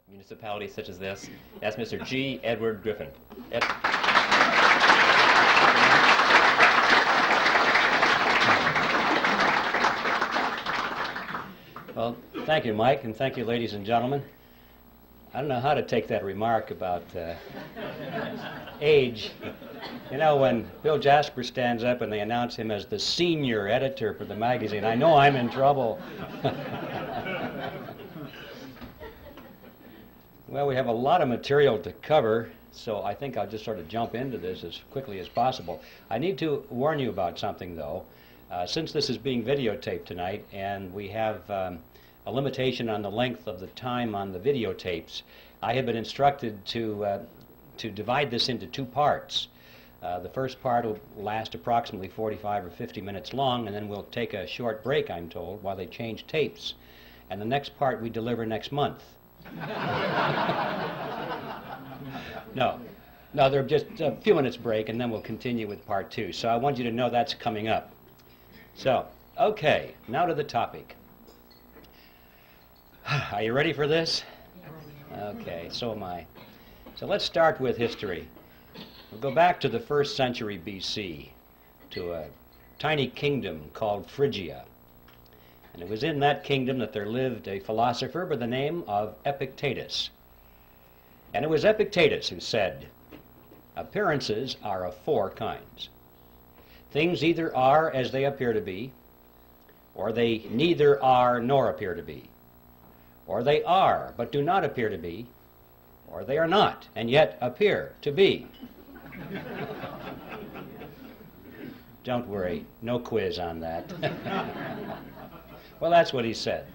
municipality such as this. That's Mr. G. Edward Griffin. Well, thank you, Mike, and thank you, ladies and gentlemen. I don't know how to take that remark about age. You know, when Bill Jasper stands up and they announce him as the senior editor for the magazine, I know I'm in trouble. Well, we have a lot of material to cover, so I think I'll just sort of jump into this as quickly as possible. I need to warn you about something, though. Since this is being videotaped tonight, and we have a limitation on the length of the time on the videotapes, I have been instructed to divide this into two parts. The first part will last approximately 45 or 50 minutes long, and then we'll take a short break, I'm told, while they change tapes. And the next part we deliver next month. No, there'll just a few minutes break, and then we'll continue with part two. So I want you to know that's coming up. So, okay, now to the topic. Are you ready for this? Okay, so am I. So let's start with history. We'll go back to the 1st century BC, to a tiny kingdom called Phrygia. And it was in that kingdom that there lived a philosopher by the name of Epictetus. And it was Epictetus who said, "Appearances are of four kinds. Things either are as they appear to be, or they neither are nor appear to be, or they are but do not appear to be, or they are not and yet appear to be." Don't worry, no quiz on that. Well, that's what he said.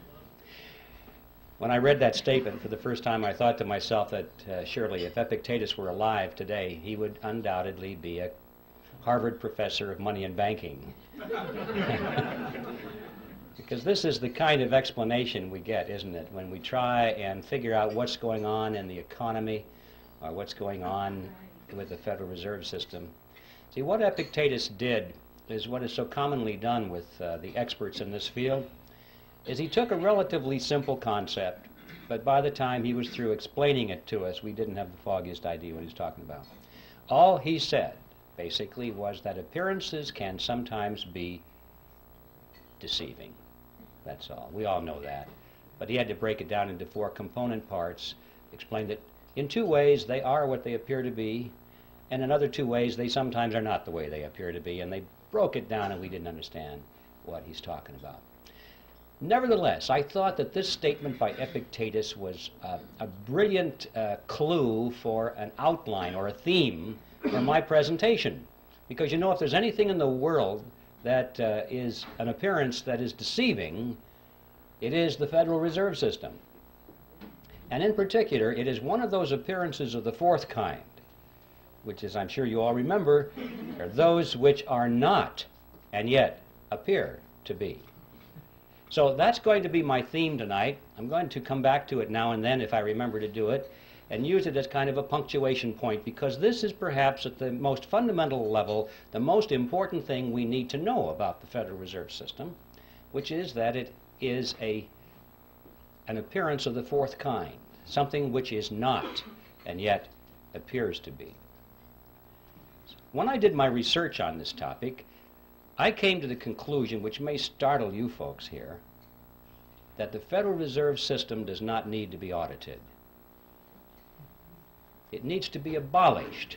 When I read that statement for the first time, I thought to myself that surely if Epictetus were alive today, he would undoubtedly be a Harvard professor of money and banking. Because this is the kind of explanation we get, isn't it, when we try and figure out what's going on in the economy or what's going on with the Federal Reserve System. See, what Epictetus did is what is so commonly done with the experts in this field, is he took a relatively simple concept, but by the time he was through explaining it to us, we didn't have the foggiest idea what he was talking about. All he said, basically, was that appearances can sometimes be deceiving. That's all. We all know that. But he had to break it down into four component parts, explain that in two ways they are what they appear to be, and in other two ways they sometimes are not the way they appear to be, and they broke it down and we didn't understand what he's talking about. Nevertheless, I thought that this statement by Epictetus was a brilliant clue for an outline or a theme for my presentation. Because you know, if there's anything in the world that is an appearance that is deceiving, it is the Federal Reserve System. And in particular, it is one of those appearances of the fourth kind, which, as I'm sure you all remember, are those which are not and yet appear to be. So that's going to be my theme tonight. I'm going to come back to it now and then if I remember to do it, and use it as kind of a punctuation point, because this is perhaps at the most fundamental level the most important thing we need to know about the Federal Reserve System, which is that it is an appearance of the fourth kind, something which is not and yet appears to be. When I did my research on this topic, I came to the conclusion, which may startle you folks here, that the Federal Reserve System does not need to be audited. It needs to be abolished.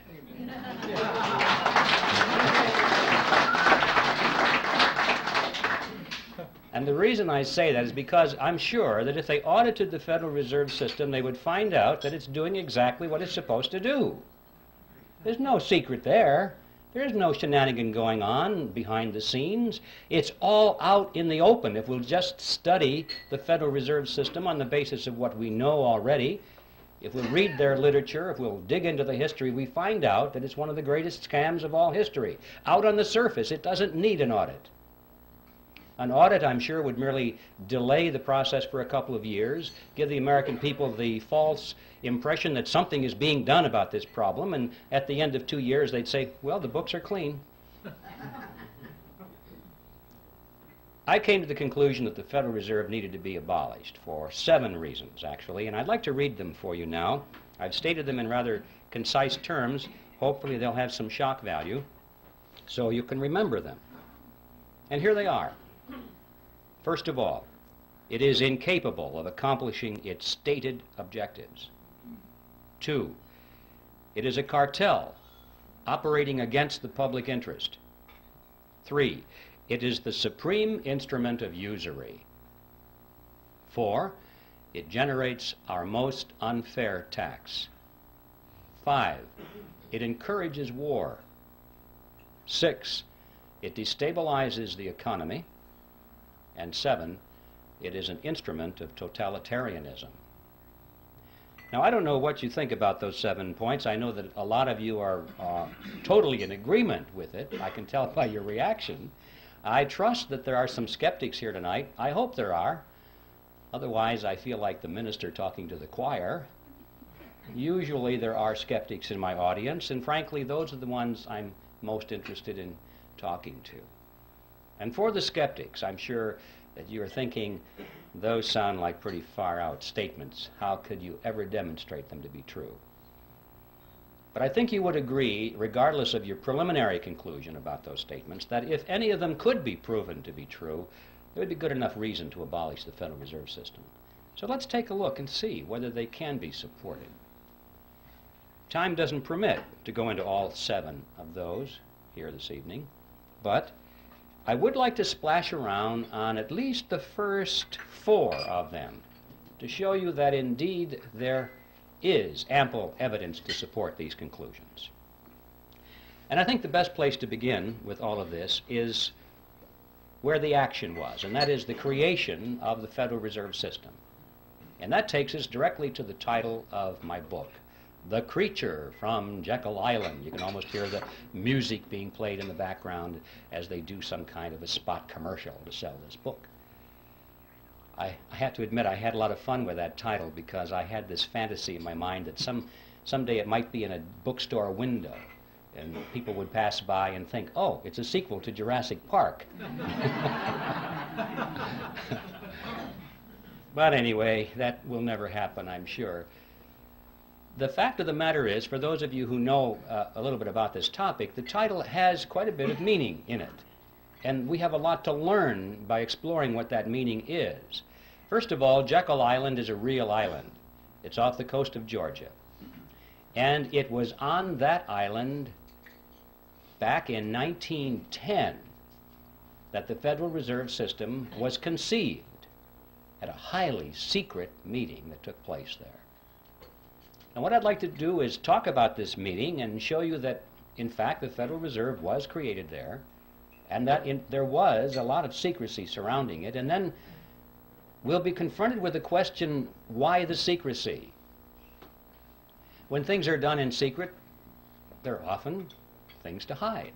And the reason I say that is because I'm sure that if they audited the Federal Reserve System, they would find out that it's doing exactly what it's supposed to do. There's no secret there. There's no shenanigan going on behind the scenes. It's all out in the open. If we'll just study the Federal Reserve System on the basis of what we know already, if we'll read their literature, if we'll dig into the history, we find out that it's one of the greatest scams of all history. Out on the surface, it doesn't need an audit. An audit, I'm sure, would merely delay the process for a couple of years, give the American people the false impression that something is being done about this problem, and at the end of 2 years they'd say, well, the books are clean. I came to the conclusion that the Federal Reserve needed to be abolished for 7 reasons, actually, and I'd like to read them for you now. I've stated them in rather concise terms. Hopefully they'll have some shock value so you can remember them. And here they are. First of all, it is incapable of accomplishing its stated objectives. 2, it is a cartel operating against the public interest. 3, it is the supreme instrument of usury. 4, it generates our most unfair tax. 5, it encourages war. 6, it destabilizes the economy. And 7, it is an instrument of totalitarianism. Now, I don't know what you think about those 7 points. I know that a lot of you are totally in agreement with it. I can tell by your reaction. I trust that there are some skeptics here tonight. I hope there are. Otherwise, I feel like the minister talking to the choir. Usually there are skeptics in my audience, and frankly, those are the ones I'm most interested in talking to. And for the skeptics, I'm sure that you're thinking, those sound like pretty far-out statements. How could you ever demonstrate them to be true? But I think you would agree, regardless of your preliminary conclusion about those statements, that if any of them could be proven to be true, there would be good enough reason to abolish the Federal Reserve System. So let's take a look and see whether they can be supported. Time doesn't permit to go into all 7 of those here this evening, but I would like to splash around on at least the first 4 of them to show you that indeed there is ample evidence to support these conclusions. And I think the best place to begin with all of this is where the action was, and that is the creation of the Federal Reserve System. And that takes us directly to the title of my book, The Creature from Jekyll Island. You can almost hear the music being played in the background as they do some kind of a spot commercial to sell this book. I have to admit I had a lot of fun with that title because I had this fantasy in my mind that someday it might be in a bookstore window and people would pass by and think, oh, it's a sequel to Jurassic Park. But anyway, that will never happen, I'm sure. The fact of the matter is, for those of you who know a little bit about this topic, the title has quite a bit of meaning in it. And we have a lot to learn by exploring what that meaning is. First of all, Jekyll Island is a real island. It's off the coast of Georgia. And it was on that island back in 1910 that the Federal Reserve System was conceived at a highly secret meeting that took place there. And what I'd like to do is talk about this meeting and show you that, in fact, the Federal Reserve was created there, and that there was a lot of secrecy surrounding it. And then we'll be confronted with the question, why the secrecy? When things are done in secret, there are often things to hide.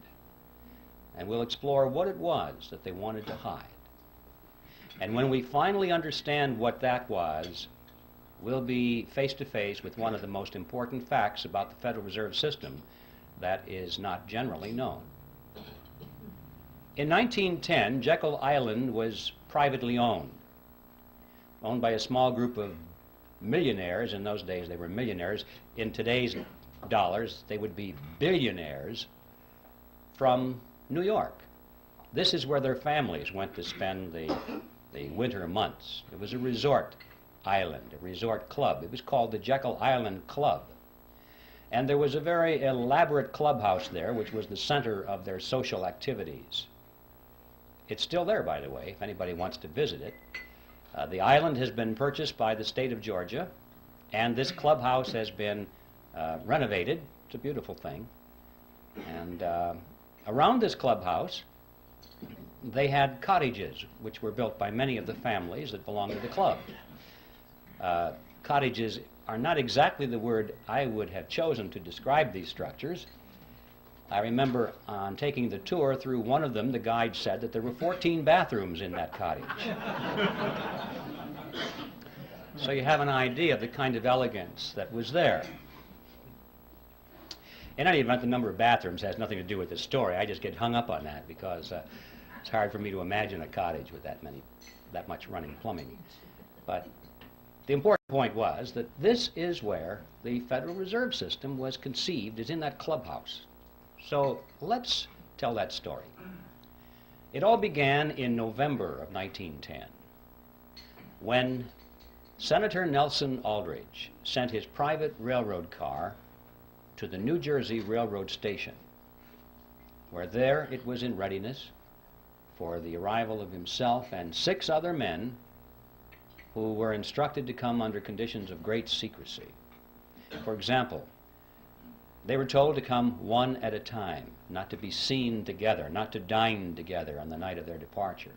And we'll explore what it was that they wanted to hide. And when we finally understand what that was, we'll be face to face with one of the most important facts about the Federal Reserve System that is not generally known. In 1910, Jekyll Island was privately owned by a small group of millionaires. In those days, they were millionaires. In today's dollars, they would be billionaires from New York. This is where their families went to spend the winter months. It was a resort island, a resort club. It was called the Jekyll Island Club. And there was a very elaborate clubhouse there, which was the center of their social activities. It's still there, by the way, if anybody wants to visit it. The island has been purchased by the state of Georgia, and this clubhouse has been renovated. It's a beautiful thing. And around this clubhouse, they had cottages, which were built by many of the families that belonged to the club. Cottages are not exactly the word I would have chosen to describe these structures. I remember on taking the tour through one of them, the guide said that there were 14 bathrooms in that cottage. So you have an idea of the kind of elegance that was there. In any event, the number of bathrooms has nothing to do with the story. I just get hung up on that because It's hard for me to imagine a cottage with that much running plumbing. But the important point was that this is where the Federal Reserve System was conceived, is in that clubhouse. So let's tell that story. It all began in November of 1910, when Senator Nelson Aldrich sent his private railroad car to the New Jersey Railroad Station, where there it was in readiness for the arrival of himself and 6 other men who were instructed to come under conditions of great secrecy. For example, they were told to come one at a time, not to be seen together, not to dine together on the night of their departure.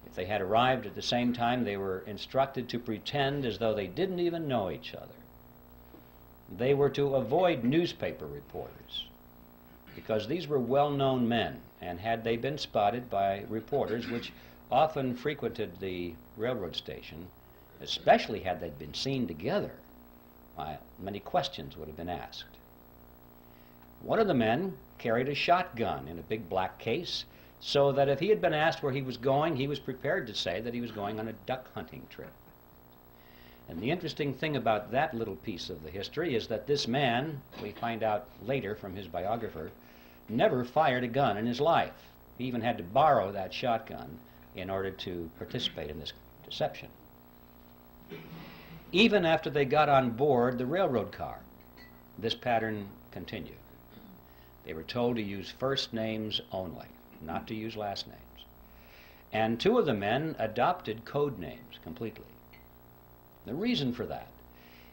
If they had arrived at the same time, they were instructed to pretend as though they didn't even know each other. They were to avoid newspaper reporters, because these were well-known men, and had they been spotted by reporters, which often frequented the railroad station, especially had they been seen together, many questions would have been asked. One of the men carried a shotgun in a big black case, so that if he had been asked where he was going, he was prepared to say that he was going on a duck hunting trip. And the interesting thing about that little piece of the history is that this man, we find out later from his biographer, never fired a gun in his life. He even had to borrow that shotgun in order to participate in this deception. Even after they got on board the railroad car, this pattern continued. They were told to use first names only, not to use last names. And 2 of the men adopted code names completely. The reason for that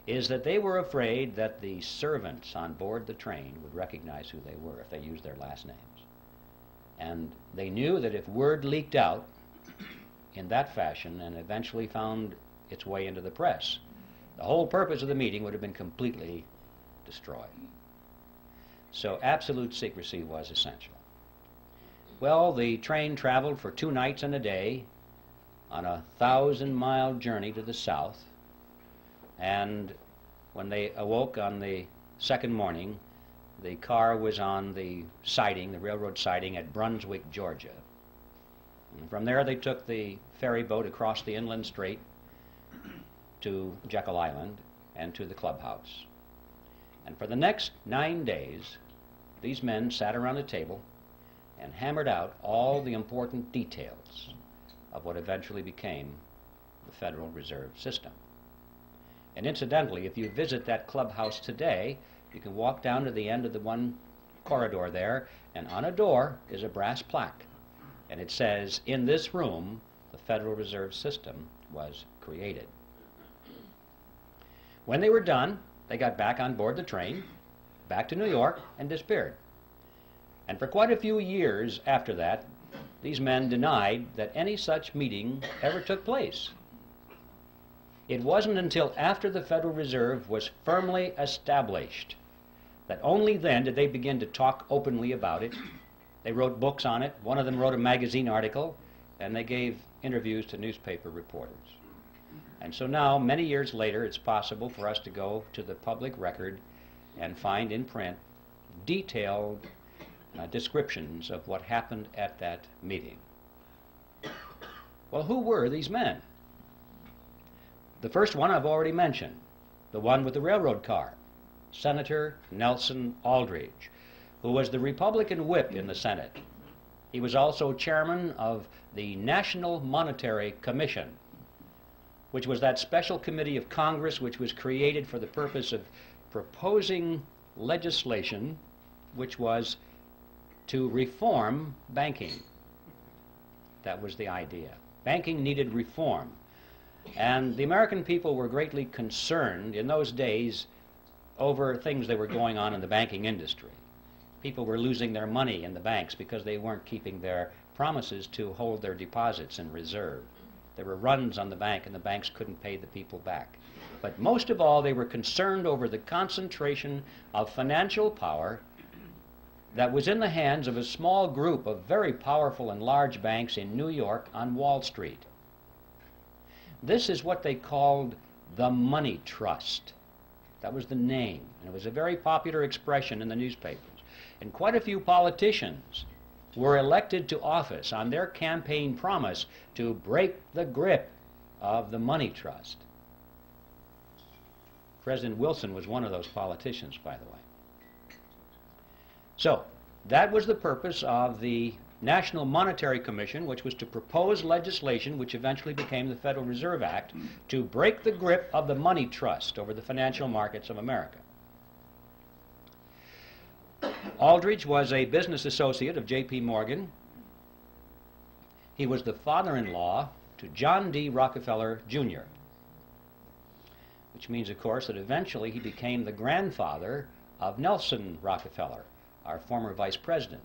is that they were afraid that the servants on board the train would recognize who they were if they used their last names. And they knew that if word leaked out in that fashion and eventually found its way into the press, the whole purpose of the meeting would have been completely destroyed. So absolute secrecy was essential. Well, the train traveled for 2 nights and a day on a 1,000-mile journey to the south, and when they awoke on the second morning, the car was on the siding, the railroad siding at Brunswick, Georgia. And from there they took the ferry boat across the inland strait to Jekyll Island and to the clubhouse. And for the next 9 days, these men sat around a table and hammered out all the important details of what eventually became the Federal Reserve System. And incidentally, if you visit that clubhouse today, you can walk down to the end of the one corridor there, and on a door is a brass plaque. And it says, "In this room, the Federal Reserve System was created." When they were done, they got back on board the train, back to New York, and disappeared. And for quite a few years after that, these men denied that any such meeting ever took place. It wasn't until after the Federal Reserve was firmly established that only then did they begin to talk openly about it. They wrote books on it. One of them wrote a magazine article, and they gave interviews to newspaper reporters. And so now, many years later, it's possible for us to go to the public record and find in print detailed descriptions of what happened at that meeting. Well, who were these men? The first one I've already mentioned, the one with the railroad car, Senator Nelson Aldrich, who was the Republican whip in the Senate. He was also chairman of the National Monetary Commission, which was that special committee of Congress which was created for the purpose of proposing legislation which was to reform banking. That was the idea. Banking needed reform. And the American people were greatly concerned in those days over things that were going on in the banking industry. People were losing their money in the banks because they weren't keeping their promises to hold their deposits in reserve. There were runs on the bank, and the banks couldn't pay the people back. But most of all, they were concerned over the concentration of financial power that was in the hands of a small group of very powerful and large banks in New York on Wall Street. This is what they called the money trust. That was the name, and it was a very popular expression in the newspapers. And quite a few politicians were elected to office on their campaign promise to break the grip of the money trust. President Wilson was one of those politicians, by the way. So, that was the purpose of the National Monetary Commission, which was to propose legislation which eventually became the Federal Reserve Act to break the grip of the money trust over the financial markets of America. Aldrich was a business associate of J.P. Morgan. He was the father-in-law to John D. Rockefeller, Jr., which means, of course, that eventually he became the grandfather of Nelson Rockefeller, our former vice president.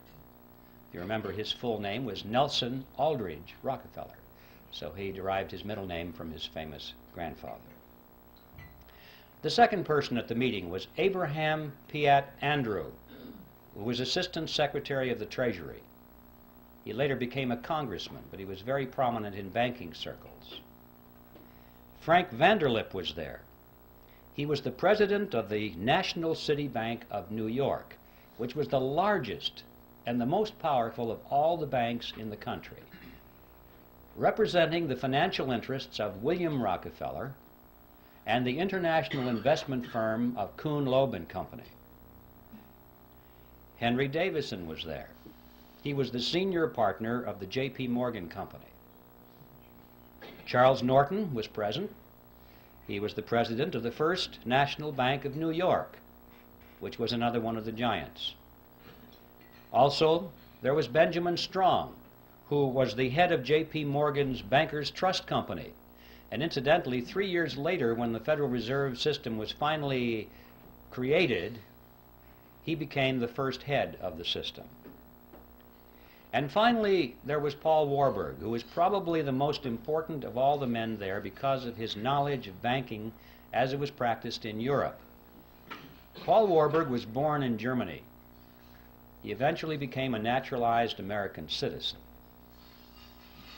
You remember his full name was Nelson Aldrich Rockefeller, so he derived his middle name from his famous grandfather. The second person at the meeting was Abraham Piatt Andrew, who was Assistant Secretary of the Treasury. He later became a congressman, but he was very prominent in banking circles. Frank Vanderlip was there. He was the president of the National City Bank of New York, which was the largest and the most powerful of all the banks in the country, representing the financial interests of William Rockefeller and the international investment firm of Kuhn, Loeb and Company. Henry Davison was there. He was the senior partner of the J.P. Morgan Company. Charles Norton was present. He was the president of the First National Bank of New York, which was another one of the giants. Also, there was Benjamin Strong, who was the head of J.P. Morgan's Bankers Trust Company. And incidentally, 3 years later, when the Federal Reserve System was finally created, he became the first head of the system. And finally, there was Paul Warburg, who was probably the most important of all the men there because of his knowledge of banking as it was practiced in Europe. Paul Warburg was born in Germany. He eventually became a naturalized American citizen.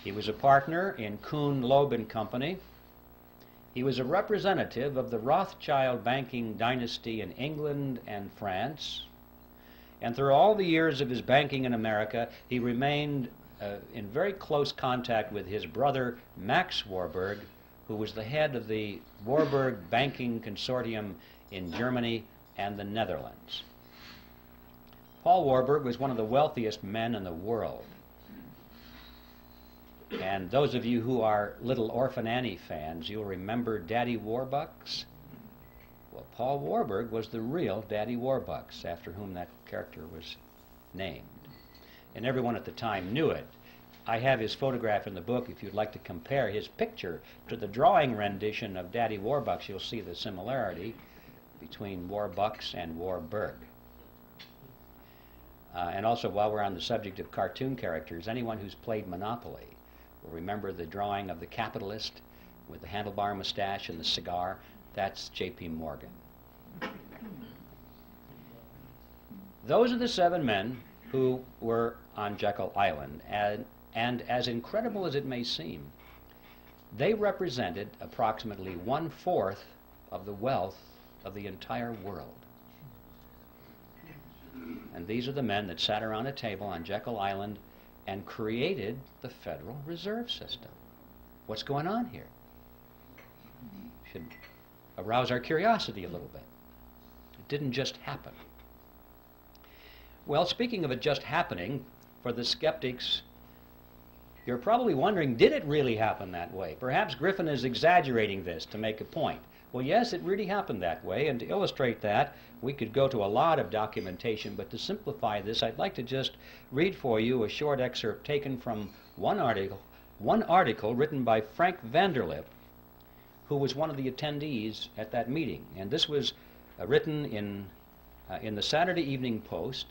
He was a partner in Kuhn, Loeb and Company. He was a representative of the Rothschild banking dynasty in England and France. And through all the years of his banking in America, he remained in very close contact with his brother, Max Warburg, who was the head of the Warburg Banking Consortium in Germany and the Netherlands. Paul Warburg was one of the wealthiest men in the world. And those of you who are Little Orphan Annie fans, you'll remember Daddy Warbucks. Well, Paul Warburg was the real Daddy Warbucks, after whom that character was named. And everyone at the time knew it. I have his photograph in the book. If you'd like to compare his picture to the drawing rendition of Daddy Warbucks, you'll see the similarity between Warbucks and Warburg. And also, while we're on the subject of cartoon characters, anyone who's played Monopoly will remember the drawing of the capitalist with the handlebar mustache and the cigar. That's J.P. Morgan. Those are the 7 men who were on Jekyll Island, and as incredible as it may seem, they represented approximately 1/4 of the wealth of the entire world. And these are the men that sat around a table on Jekyll Island and created the Federal Reserve System. What's going on here? Should arouse our curiosity a little bit. It didn't just happen. Well, speaking of it just happening, for the skeptics, you're probably wondering, did it really happen that way? Perhaps Griffin is exaggerating this to make a point. Well, yes, it really happened that way, and to illustrate that, we could go to a lot of documentation, but to simplify this, I'd like to just read for you a short excerpt taken from one article written by Frank Vanderlip, who was one of the attendees at that meeting. And this was written in the Saturday Evening Post,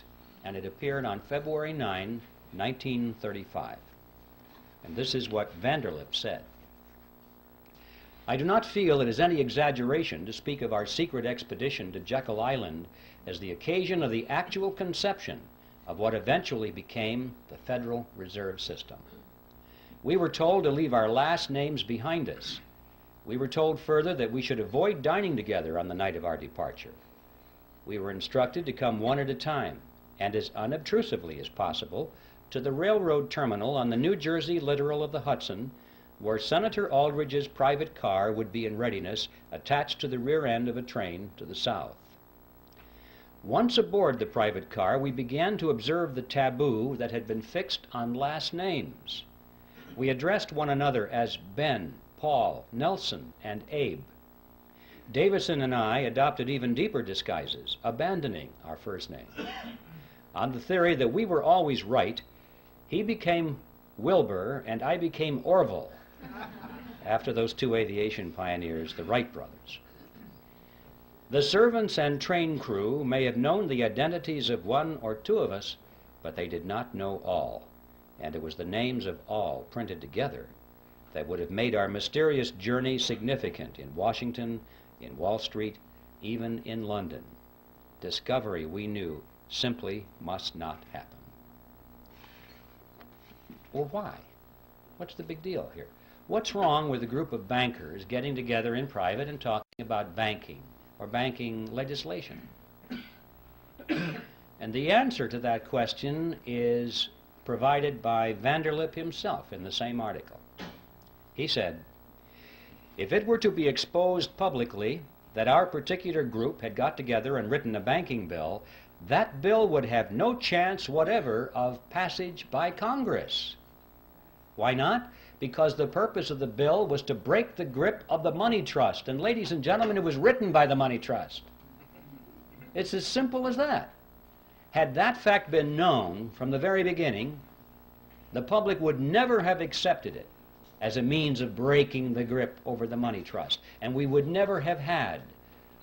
and it appeared on February 9, 1935. And this is what Vanderlip said. I do not feel it is any exaggeration to speak of our secret expedition to Jekyll Island as the occasion of the actual conception of what eventually became the Federal Reserve System. We were told to leave our last names behind us. We were told further that we should avoid dining together on the night of our departure. We were instructed to come one at a time, and as unobtrusively as possible, to the railroad terminal on the New Jersey littoral of the Hudson, where Senator Aldrich's private car would be in readiness, attached to the rear end of a train to the south. Once aboard the private car, we began to observe the taboo that had been fixed on last names. We addressed one another as Ben, Paul, Nelson, and Abe. Davison and I adopted even deeper disguises, abandoning our first name. On the theory that we were always right, he became Wilbur and I became Orville, after those two aviation pioneers, the Wright brothers. The servants and train crew may have known the identities of one or two of us, but they did not know all, and it was the names of all printed together that would have made our mysterious journey significant in Washington, in Wall Street, even in London. Discovery, we knew, simply must not happen. Well, why? What's the big deal here? What's wrong with a group of bankers getting together in private and talking about banking or banking legislation? And the answer to that question is provided by Vanderlip himself in the same article. He said, "If it were to be exposed publicly that our particular group had got together and written a banking bill, that bill would have no chance whatever of passage by Congress." Why not? Because the purpose of the bill was to break the grip of the money trust. And ladies and gentlemen, it was written by the money trust. It's as simple as that. Had that fact been known from the very beginning, the public would never have accepted it as a means of breaking the grip over the money trust. And we would never have had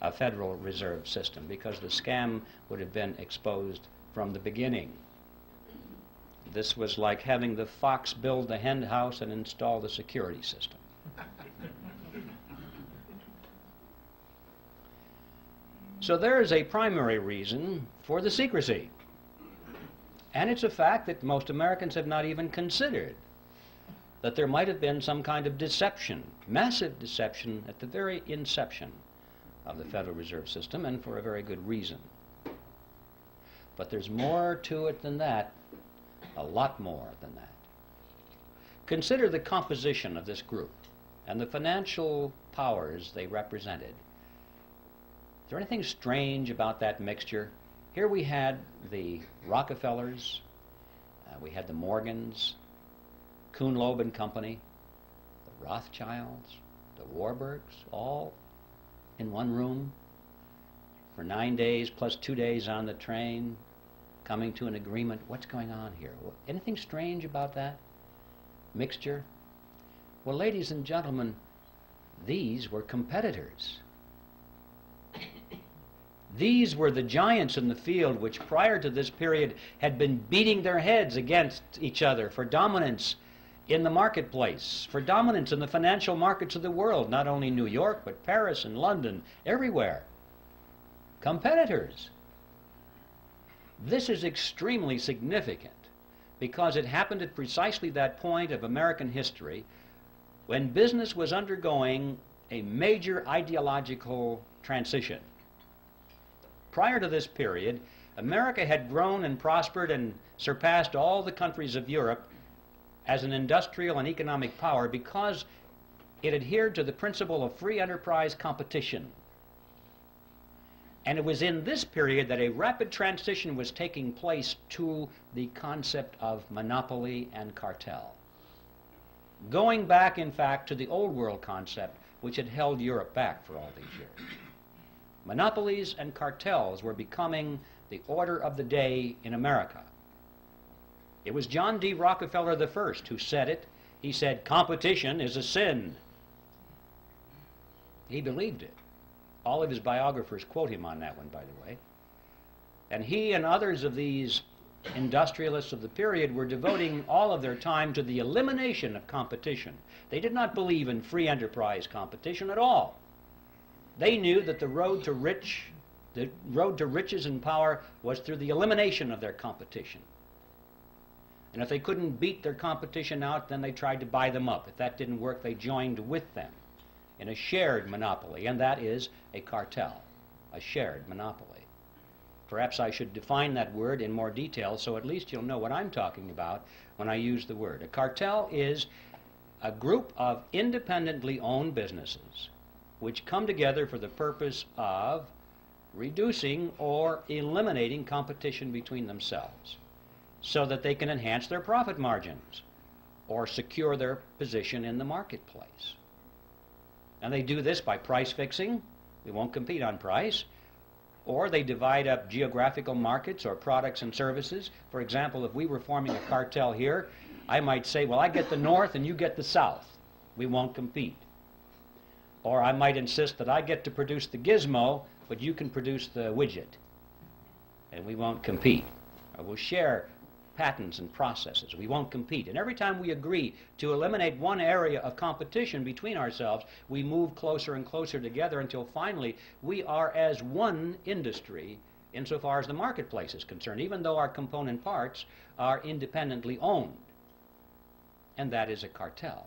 a Federal Reserve System because the scam would have been exposed from the beginning. This was like having the fox build the hen house and install the security system. So there is a primary reason for the secrecy. And it's a fact that most Americans have not even considered, that there might have been some kind of deception, massive deception, at the very inception of the Federal Reserve System, and for a very good reason. But there's more to it than that. A lot more than that. Consider the composition of this group and the financial powers they represented. Is there anything strange about that mixture? Here we had the Rockefellers, we had the Morgans, Kuhn, Loeb and Company, the Rothschilds, the Warburgs, all in one room for 9 days plus 2 days on the train, coming to an agreement. What's going on here? Anything strange about that mixture? Well, ladies and gentlemen, these were competitors. These were the giants in the field which prior to this period had been beating their heads against each other for dominance in the marketplace, for dominance in the financial markets of the world, not only New York, but Paris and London, everywhere. Competitors. This is extremely significant because it happened at precisely that point of American history when business was undergoing a major ideological transition. Prior to this period, America had grown and prospered and surpassed all the countries of Europe as an industrial and economic power because it adhered to the principle of free enterprise competition. And it was in this period that a rapid transition was taking place to the concept of monopoly and cartel. Going back, in fact, to the old world concept which had held Europe back for all these years. Monopolies and cartels were becoming the order of the day in America. It was John D. Rockefeller I who said it. He said, "Competition is a sin." He believed it. All of his biographers quote him on that one, by the way. And he and others of these industrialists of the period were devoting all of their time to the elimination of competition. They did not believe in free enterprise competition at all. They knew that the road to riches and power was through the elimination of their competition. And if they couldn't beat their competition out, then they tried to buy them up. If that didn't work, they joined with them in a shared monopoly, and that is a cartel, a shared monopoly. Perhaps I should define that word in more detail so at least you'll know what I'm talking about when I use the word. A cartel is a group of independently owned businesses which come together for the purpose of reducing or eliminating competition between themselves so that they can enhance their profit margins or secure their position in the marketplace. And they do this by price fixing. We won't compete on price. Or they divide up geographical markets or products and services. For example, if we were forming a cartel here, I might say, well, I get the north and you get the south. We won't compete. Or I might insist that I get to produce the gizmo, but you can produce the widget. And we won't compete. Or we'll share patents and processes. We won't compete. And every time we agree to eliminate one area of competition between ourselves, we move closer and closer together until finally we are as one industry insofar as the marketplace is concerned, even though our component parts are independently owned. And that is a cartel.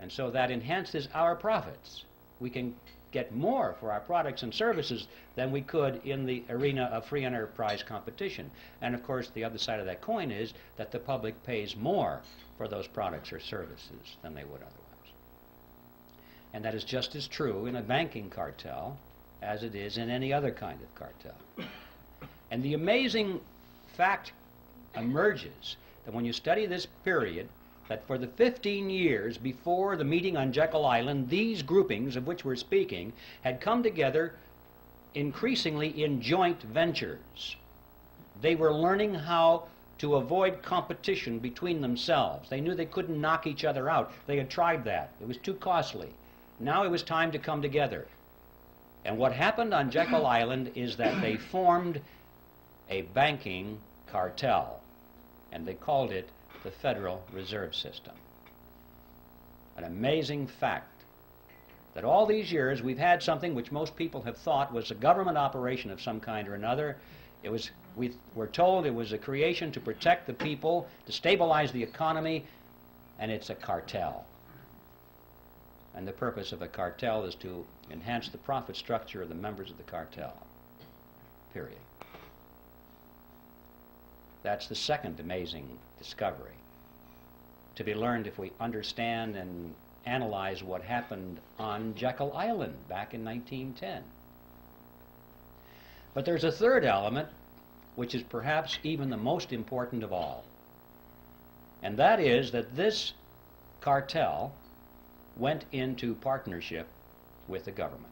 And so that enhances our profits. We can get more for our products and services than we could in the arena of free enterprise competition. And of course, the other side of that coin is that the public pays more for those products or services than they would otherwise. And that is just as true in a banking cartel as it is in any other kind of cartel. And the amazing fact emerges that when you study this period, that for the 15 years before the meeting on Jekyll Island, these groupings of which we're speaking had come together increasingly in joint ventures. They were learning how to avoid competition between themselves. They knew they couldn't knock each other out. They had tried that. It was too costly. Now it was time to come together. And what happened on Jekyll Island is that they formed a banking cartel, and they called it the Federal Reserve System. An amazing fact that all these years we've had something which most people have thought was a government operation of some kind or another. We were told it was a creation to protect the people, to stabilize the economy, and it's a cartel. And the purpose of a cartel is to enhance the profit structure of the members of the cartel. Period. That's the second amazing discovery, to be learned if we understand and analyze what happened on Jekyll Island back in 1910. But there's a third element, which is perhaps even the most important of all. And that is that this cartel went into partnership with the government.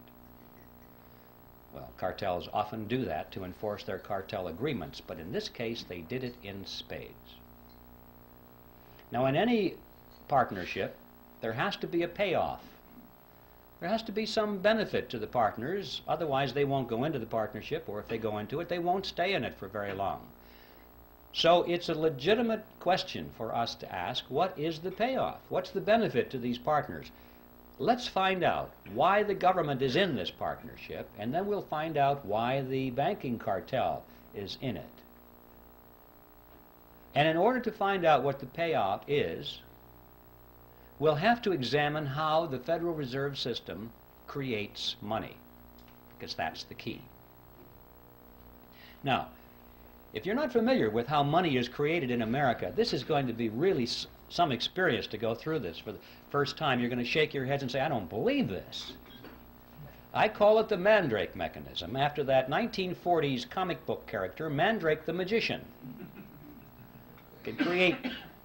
Well, cartels often do that to enforce their cartel agreements, but in this case they did it in spades. Now, in any partnership, there has to be a payoff. There has to be some benefit to the partners, otherwise they won't go into the partnership, or if they go into it, they won't stay in it for very long. So it's a legitimate question for us to ask, what is the payoff? What's the benefit to these partners? Let's find out why the government is in this partnership, and then we'll find out why the banking cartel is in it. And in order to find out what the payoff is, we'll have to examine how the Federal Reserve System creates money, because that's the key. Now, if you're not familiar with how money is created in America, this is going to be really some experience to go through this for the first time. You're going to shake your heads and say, I don't believe this. I call it the Mandrake mechanism, after that 1940s comic book character, Mandrake the Magician. Could create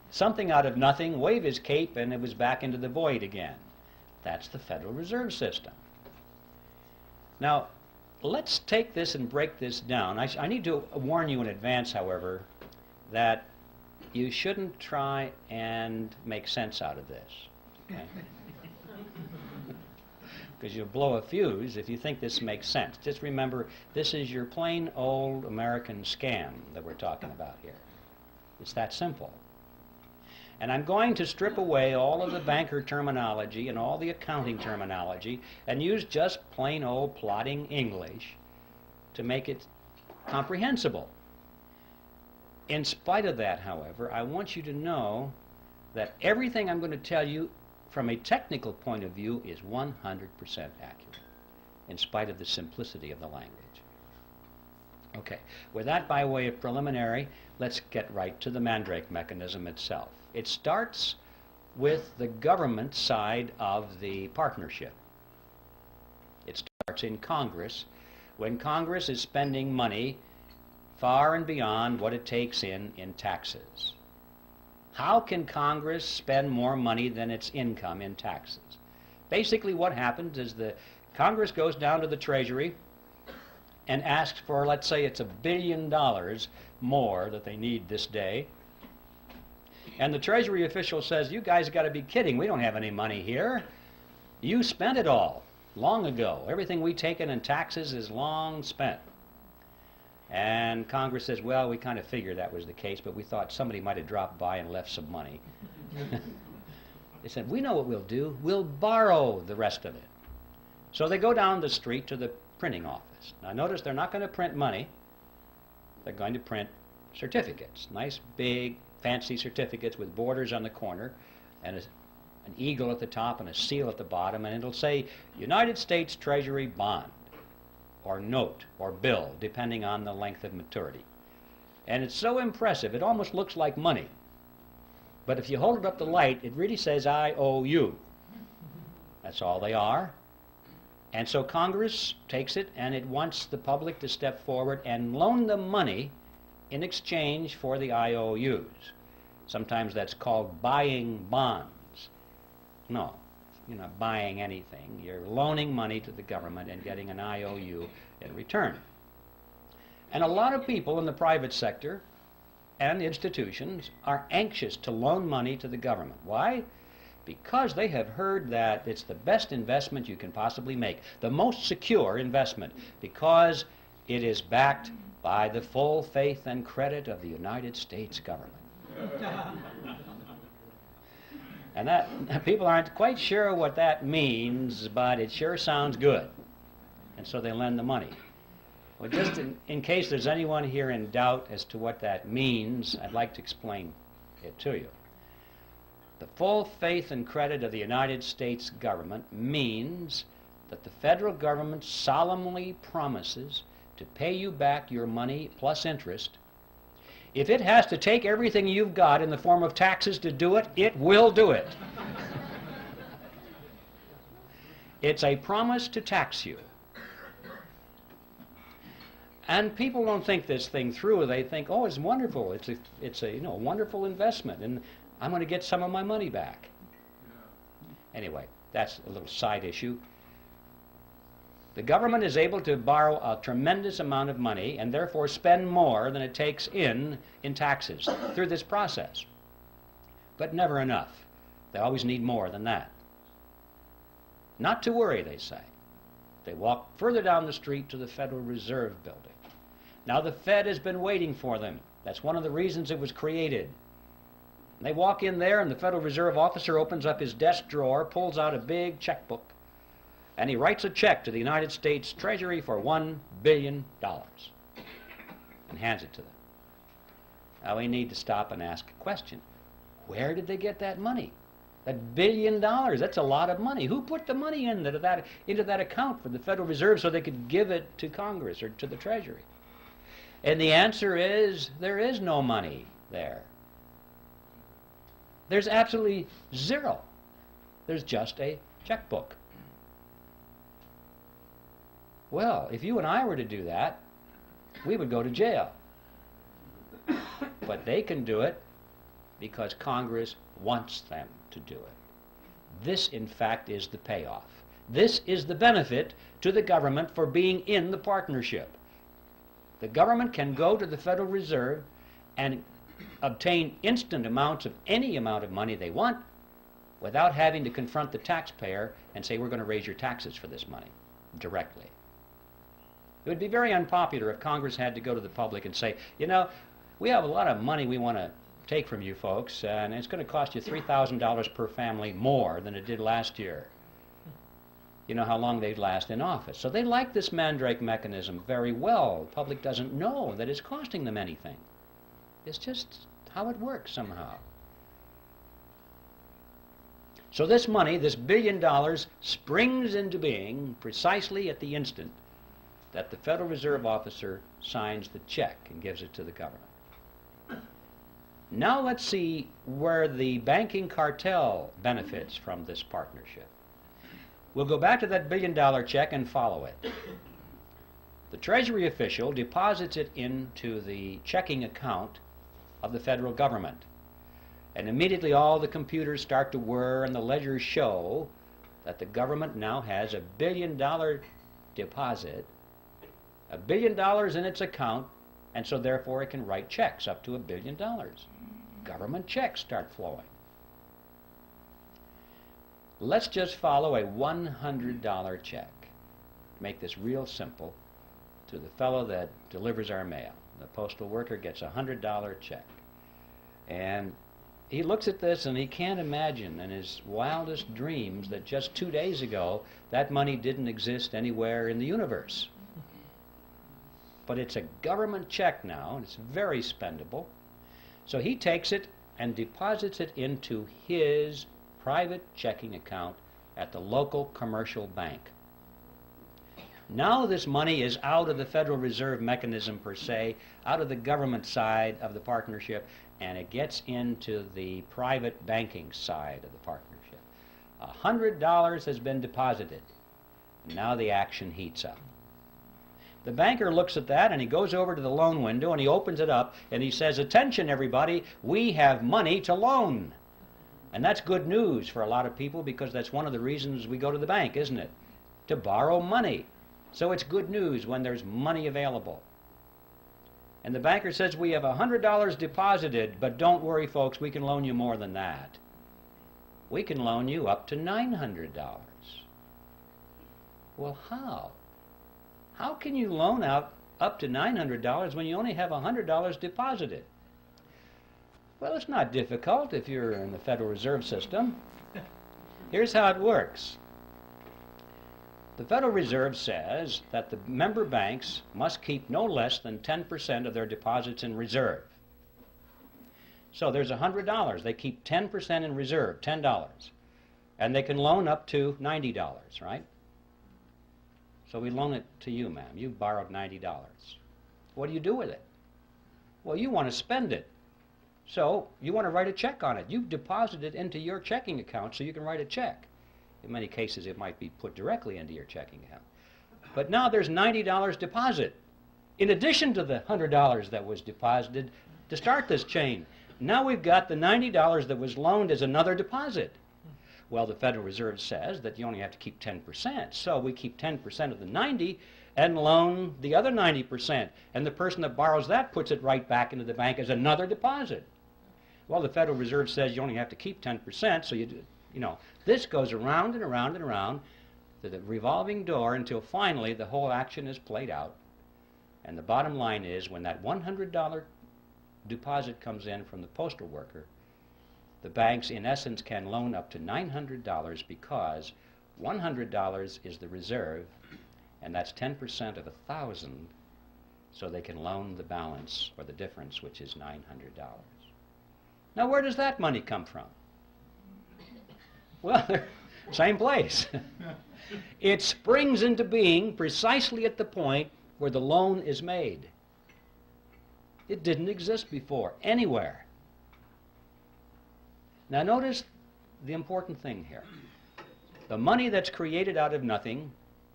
something out of nothing, wave his cape, and it was back into the void again. That's the Federal Reserve System. Now, let's take this and break this down. I need to warn you in advance, however, that you shouldn't try and make sense out of this. Okay? Because you'll blow a fuse if you think this makes sense. Just remember, this is your plain old American scam that we're talking about here. It's that simple. And I'm going to strip away all of the banker terminology and all the accounting terminology and use just plain old plodding English to make it comprehensible. In spite of that, however, I want you to know that everything I'm going to tell you from a technical point of view is 100% accurate, in spite of the simplicity of the language. Okay, with that by way of preliminary, let's get right to the Mandrake mechanism itself. It starts with the government side of the partnership. It starts in Congress, when Congress is spending money far and beyond what it takes in taxes. How can Congress spend more money than its income in taxes? Basically what happens is the Congress goes down to the Treasury and asks for, let's say it's $1 billion more that they need this day. And the Treasury official says, you guys got to be kidding, we don't have any money here. You spent it all long ago. Everything we taken in taxes is long spent. And Congress says, well, we kind of figured that was the case, but we thought somebody might have dropped by and left some money. They said, we know what we'll do. We'll borrow the rest of it. So they go down the street to the printing office. Now notice they're not going to print money. They're going to print certificates. Nice, big, fancy certificates with borders on the corner and an eagle at the top and a seal at the bottom, and it'll say United States Treasury bond or note or bill, depending on the length of maturity. And it's so impressive, it almost looks like money. But if you hold it up to light, it really says I owe you. That's all they are. And so Congress takes it and it wants the public to step forward and loan them money in exchange for the IOUs. Sometimes that's called buying bonds. No, you're not buying anything. You're loaning money to the government and getting an IOU in return. And a lot of people in the private sector and institutions are anxious to loan money to the government. Why? Because they have heard that it's the best investment you can possibly make, the most secure investment, because it is backed by the full faith and credit of the United States government. And that people aren't quite sure what that means, but it sure sounds good. And so they lend the money. Well, just in case there's anyone here in doubt as to what that means, I'd like to explain it to you. The full faith and credit of the United States government means that the federal government solemnly promises to pay you back your money plus interest. If it has to take everything you've got in the form of taxes to do it, it will do it. It's a promise to tax you. And people don't think this thing through. They think, oh, it's wonderful. It's a wonderful investment, and I'm going to get some of my money back. Anyway, that's a little side issue. The government is able to borrow a tremendous amount of money and therefore spend more than it takes in taxes through this process. But never enough. They always need more than that. Not to worry, they say. They walk further down the street to the Federal Reserve Building. Now the Fed has been waiting for them. That's one of the reasons it was created. They walk in there and the Federal Reserve officer opens up his desk drawer, pulls out a big checkbook, and he writes a check to the United States Treasury for $1 billion and hands it to them. Now we need to stop and ask a question. Where did they get that money? That $1 billion, that's a lot of money. Who put the money into that account for the Federal Reserve so they could give it to Congress or to the Treasury? And the answer is, there is no money there. There's absolutely zero. There's just a checkbook. Well, if you and I were to do that, we would go to jail. But they can do it because Congress wants them to do it. This, in fact, is the payoff. This is the benefit to the government for being in the partnership. The government can go to the Federal Reserve and obtain instant amounts of any amount of money they want without having to confront the taxpayer and say, we're going to raise your taxes for this money directly. It would be very unpopular if Congress had to go to the public and say, we have a lot of money we want to take from you folks, and it's going to cost you $3,000 per family more than it did last year. You know how long they'd last in office. So they like this Mandrake mechanism very well. The public doesn't know that it's costing them anything. It's just how it works somehow. So this money, this $1 billion, springs into being precisely at the instant that the Federal Reserve officer signs the check and gives it to the government. Now let's see where the banking cartel benefits from this partnership. We'll go back to that $1 billion check and follow it. The Treasury official deposits it into the checking account of the federal government. And immediately all the computers start to whir and the ledgers show that the government now has a $1 billion deposit, $1 billion in its account, and so therefore it can write checks up to $1 billion. Government checks start flowing. Let's just follow a $100 check. Make this real simple to the fellow that delivers our mail. The postal worker gets a $100 check. And he looks at this and he can't imagine in his wildest dreams that just 2 days ago that money didn't exist anywhere in the universe. But it's a government check now, and it's very spendable. So he takes it and deposits it into his private checking account at the local commercial bank. Now this money is out of the Federal Reserve mechanism per se, out of the government side of the partnership, and it gets into the private banking side of the partnership. $100 has been deposited. Now the action heats up. The banker looks at that and he goes over to the loan window and he opens it up and he says, "Attention everybody, we have money to loan." And that's good news for a lot of people because that's one of the reasons we go to the bank, isn't it? To borrow money. So it's good news when there's money available. And the banker says, "We have $100 deposited, but don't worry folks, we can loan you more than that. We can loan you up to $900. Well, how? How can you loan out up to $900 when you only have $100 deposited? Well, it's not difficult if you're in the Federal Reserve System. Here's how it works. The Federal Reserve says that the member banks must keep no less than 10% of their deposits in reserve. So there's $100. They keep 10% in reserve, $10. And they can loan up to $90, right? So we loan it to you, ma'am. You borrowed $90. What do you do with it? Well, you want to spend it. So you want to write a check on it. You've deposited it into your checking account so you can write a check. In many cases, it might be put directly into your checking account. But now there's $90 deposit, in addition to the $100 that was deposited to start this chain. Now we've got the $90 that was loaned as another deposit. Well, the Federal Reserve says that you only have to keep 10%, so we keep 10% of the 90 and loan the other 90%, and the person that borrows that puts it right back into the bank as another deposit. Well, the Federal Reserve says you only have to keep 10%, so you know, this goes around and around and around to the revolving door until finally the whole action is played out. And the bottom line is when that $100 deposit comes in from the postal worker, the banks in essence can loan up to $900 because $100 is the reserve, and that's 10% of 1,000, so they can loan the balance or the difference, which is $900. Now where does that money come from? Well, same place. It springs into being precisely at the point where the loan is made. It didn't exist before, anywhere. Now notice the important thing here. The money that's created out of nothing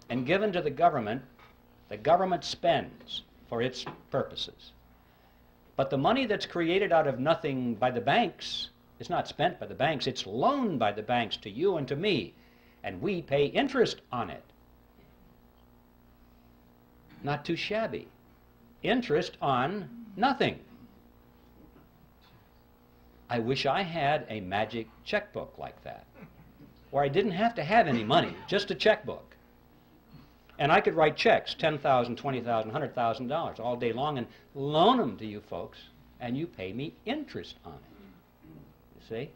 and given to the government spends for its purposes. But the money that's created out of nothing by the banks is not spent by the banks, it's loaned by the banks to you and to me, and we pay interest on it. Not too shabby. Interest on nothing. I wish I had a magic checkbook like that, where I didn't have to have any money, just a checkbook. And I could write checks, $10,000, $20,000, $100,000 all day long and loan them to you folks, and you pay me interest on it. You see?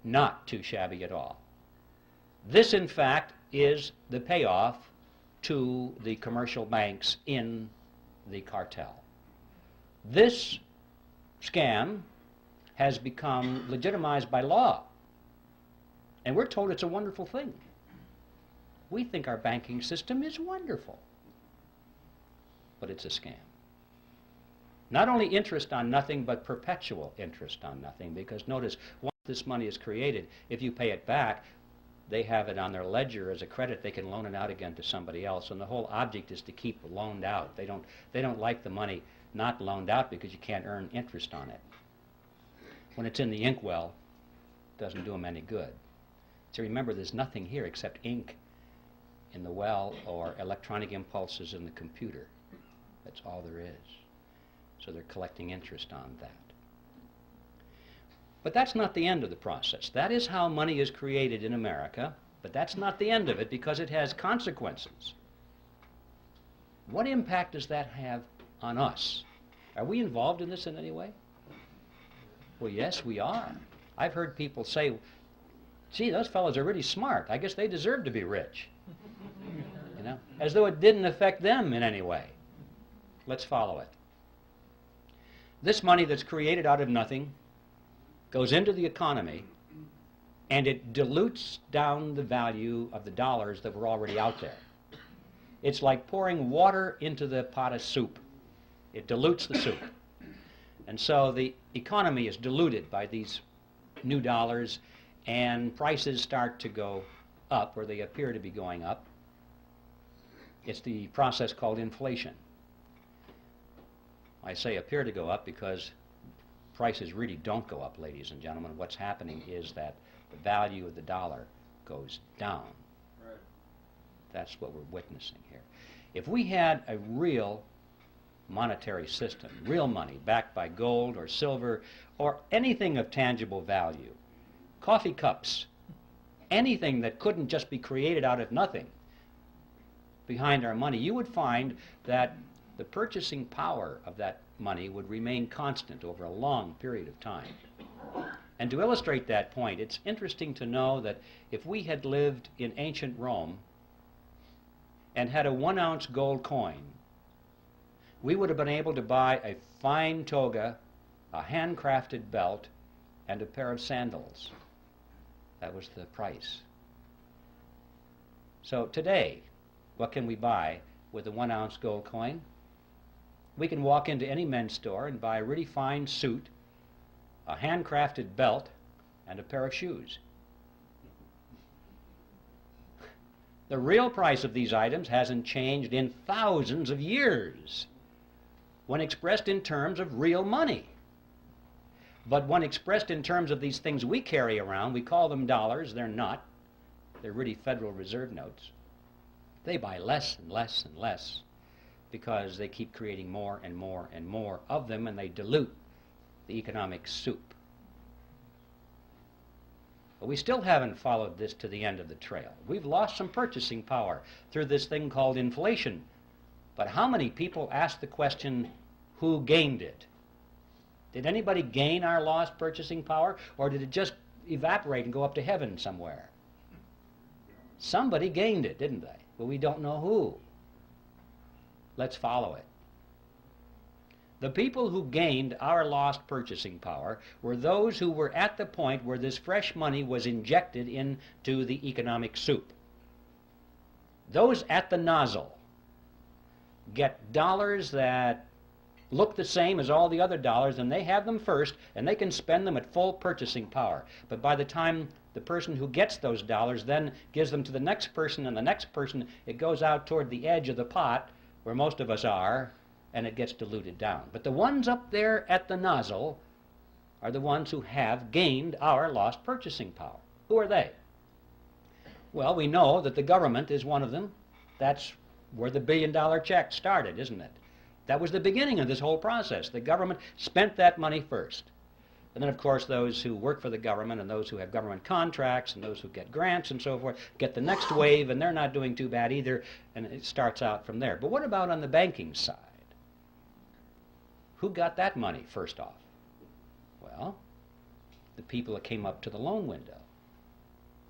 Not too shabby at all. This, in fact, is the payoff to the commercial banks in the cartel. This scam has become legitimized by law. And we're told it's a wonderful thing. We think our banking system is wonderful. but it's a scam. Not only interest on nothing, but perpetual interest on nothing, because notice, once this money is created, if you pay it back, they have it on their ledger as a credit. They can loan it out again to somebody else, and the whole object is to keep loaned out. They don't like the money not loaned out because you can't earn interest on it. When it's in the inkwell, it doesn't do them any good. So remember, there's nothing here except ink in the well or electronic impulses in the computer. That's all there is. So they're collecting interest on that. But that's not the end of the process. That is how money is created in America, but that's not the end of it because it has consequences. What impact does that have on us? Are we involved in this in any way? Well, yes, we are. I've heard people say, gee, those fellows are really smart. I guess they deserve to be rich. You know, as though it didn't affect them in any way. Let's follow it. This money that's created out of nothing goes into the economy, and it dilutes down the value of the dollars that were already out there. It's like pouring water into the pot of soup. It dilutes the soup. And so the economy is diluted by these new dollars, and prices start to go up, or they appear to be going up. It's the process called inflation. I say appear to go up because prices really don't go up, ladies and gentlemen. What's happening is that the value of the dollar goes down. Right. That's what we're witnessing here. If we had a real monetary system, real money backed by gold or silver or anything of tangible value, coffee cups, anything that couldn't just be created out of nothing behind our money, you would find that the purchasing power of that money would remain constant over a long period of time. And to illustrate that point, it's interesting to know that if we had lived in ancient Rome and had a 1-ounce gold coin, we would have been able to buy a fine toga, a handcrafted belt, and a pair of sandals. That was the price. So today, what can we buy with a 1-ounce gold coin? We can walk into any men's store and buy a really fine suit, a handcrafted belt, and a pair of shoes. The real price of these items hasn't changed in thousands of years when expressed in terms of real money. But when expressed in terms of these things we carry around, we call them dollars. They're not. They're really Federal Reserve notes. They buy less and less and less because they keep creating more and more and more of them, and they dilute the economic soup. But we still haven't followed this to the end of the trail. We've lost some purchasing power through this thing called inflation. But how many people ask the question, who gained it? Did anybody gain our lost purchasing power, or did it just evaporate and go up to heaven somewhere? Somebody gained it, didn't they? But we don't know who. Let's follow it. The people who gained our lost purchasing power were those who were at the point where this fresh money was injected into the economic soup. Those at the nozzle get dollars that look the same as all the other dollars, and they have them first, and they can spend them at full purchasing power. But by the time the person who gets those dollars then gives them to the next person and the next person, it goes out toward the edge of the pot, where most of us are, and it gets diluted down. But the ones up there at the nozzle are the ones who have gained our lost purchasing power. Who are they? Well, we know that the government is one of them. That's where the billion-dollar check started, isn't it? That was the beginning of this whole process. The government spent that money first. And then, of course, those who work for the government and those who have government contracts and those who get grants and so forth get the next wave, and they're not doing too bad either, and it starts out from there. But what about on the banking side? Who got that money first off? Well, the people that came up to the loan window.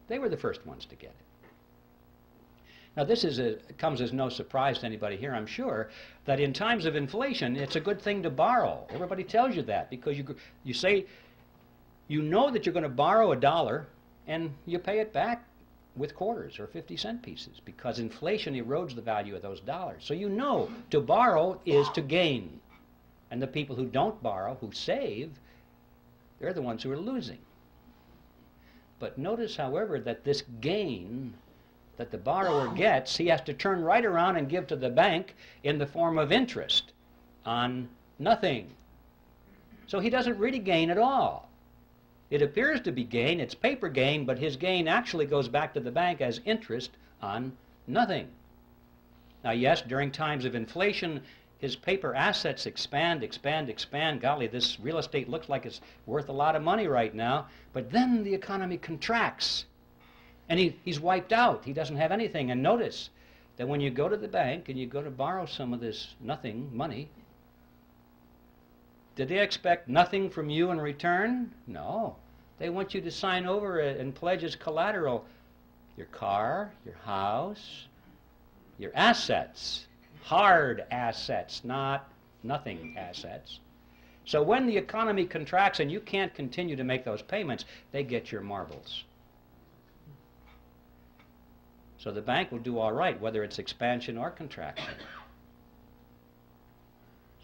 They were the first ones to get it. Now, this comes as no surprise to anybody here, I'm sure, that in times of inflation, it's a good thing to borrow. Everybody tells you that because you say, you know that you're going to borrow $1 and you pay it back with quarters or 50-cent pieces because inflation erodes the value of those dollars. So you know to borrow is to gain. And the people who don't borrow, who save, they're the ones who are losing. But notice, however, that this gain that the borrower gets, he has to turn right around and give to the bank in the form of interest on nothing. So he doesn't really gain at all. It appears to be gain, it's paper gain, but his gain actually goes back to the bank as interest on nothing. Now yes, during times of inflation, his paper assets expand. Golly, this real estate looks like it's worth a lot of money right now, but then the economy contracts, and he's wiped out. He doesn't have anything. And notice that when you go to the bank and you go to borrow some of this nothing money, did they expect nothing from you in return? No. They want you to sign over it and pledge as collateral your car, your house, your assets, hard assets, not nothing assets. So when the economy contracts and you can't continue to make those payments, they get your marbles. So the bank will do all right, whether it's expansion or contraction.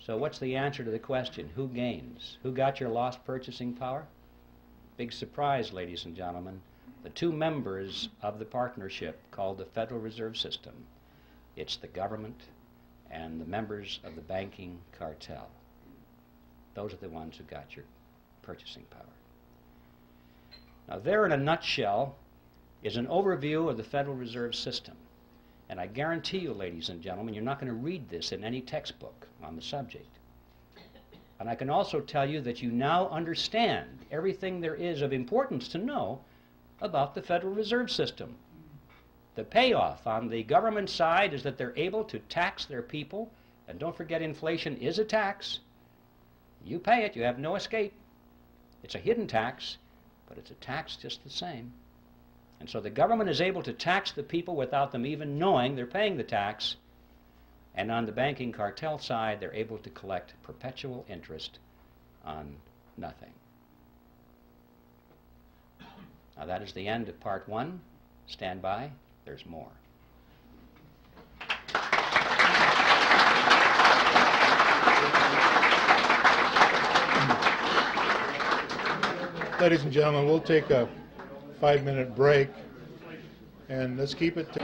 So what's the answer to the question? Who gains? Who got your lost purchasing power? Big surprise, ladies and gentlemen. The two members of the partnership called the Federal Reserve System. It's the government and the members of the banking cartel. Those are the ones who got your purchasing power. Now there in a nutshell is an overview of the Federal Reserve System. And I guarantee you, ladies and gentlemen, you're not going to read this in any textbook on the subject. And I can also tell you that you now understand everything there is of importance to know about the Federal Reserve System. The payoff on the government side is that they're able to tax their people, and don't forget inflation is a tax. You pay it, you have no escape. It's a hidden tax, but it's a tax just the same. And so the government is able to tax the people without them even knowing they're paying the tax. And on the banking cartel side, they're able to collect perpetual interest on nothing. Now that is the end of part one. Stand by. There's more. Ladies and gentlemen, we'll take a 5-minute break, and let's keep it to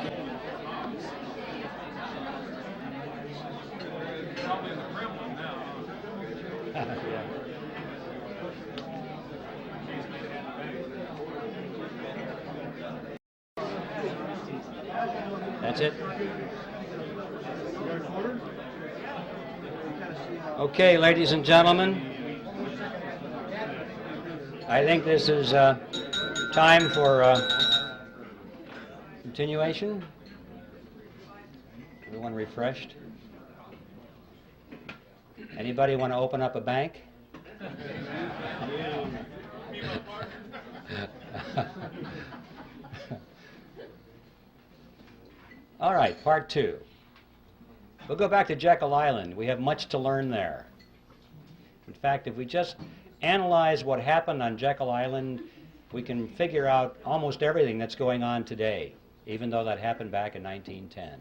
That's it? Okay, ladies and gentlemen, I think this is time for continuation. Everyone refreshed? Anybody want to open up a bank? All right, part two. We'll go back to Jekyll Island. We have much to learn there. In fact, if we just analyze what happened on Jekyll Island, we can figure out almost everything that's going on today, even though that happened back in 1910.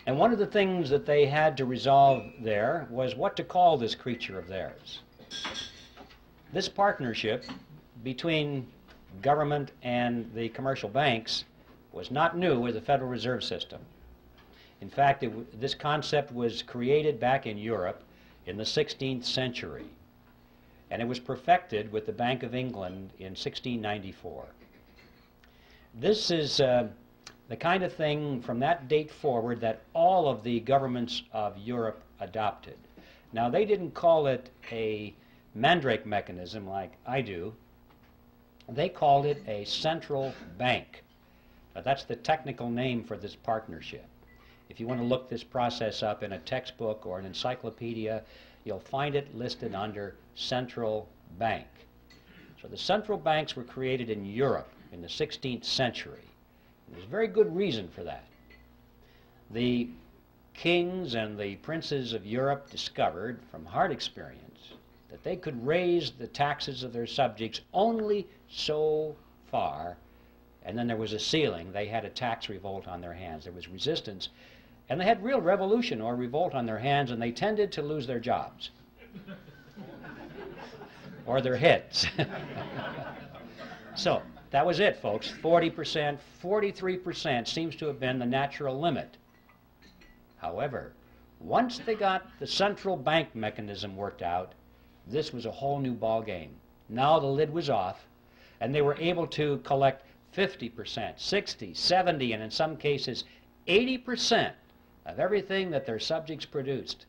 And one of the things that they had to resolve there was what to call this creature of theirs. This partnership between government and the commercial banks was not new with the Federal Reserve System. In fact, this concept was created back in Europe in the 16th century, and it was perfected with the Bank of England in 1694. This is the kind of thing from that date forward that all of the governments of Europe adopted. Now, they didn't call it a mandrake mechanism like I do. They called it a central bank. That's the technical name for this partnership. If you want to look this process up in a textbook or an encyclopedia, you'll find it listed under central bank. So the central banks were created in Europe in the 16th century. And there's very good reason for that. The kings and the princes of Europe discovered from hard experience that they could raise the taxes of their subjects only so far and then there was a ceiling. They had a tax revolt on their hands. There was resistance, and they had real revolution or revolt on their hands, and they tended to lose their jobs or their heads. So that was it, folks. 40%, 43% seems to have been the natural limit. However, once they got the central bank mechanism worked out, this was a whole new ball game. Now the lid was off, and they were able to collect 50%, 60, 70, and in some cases 80% of everything that their subjects produced.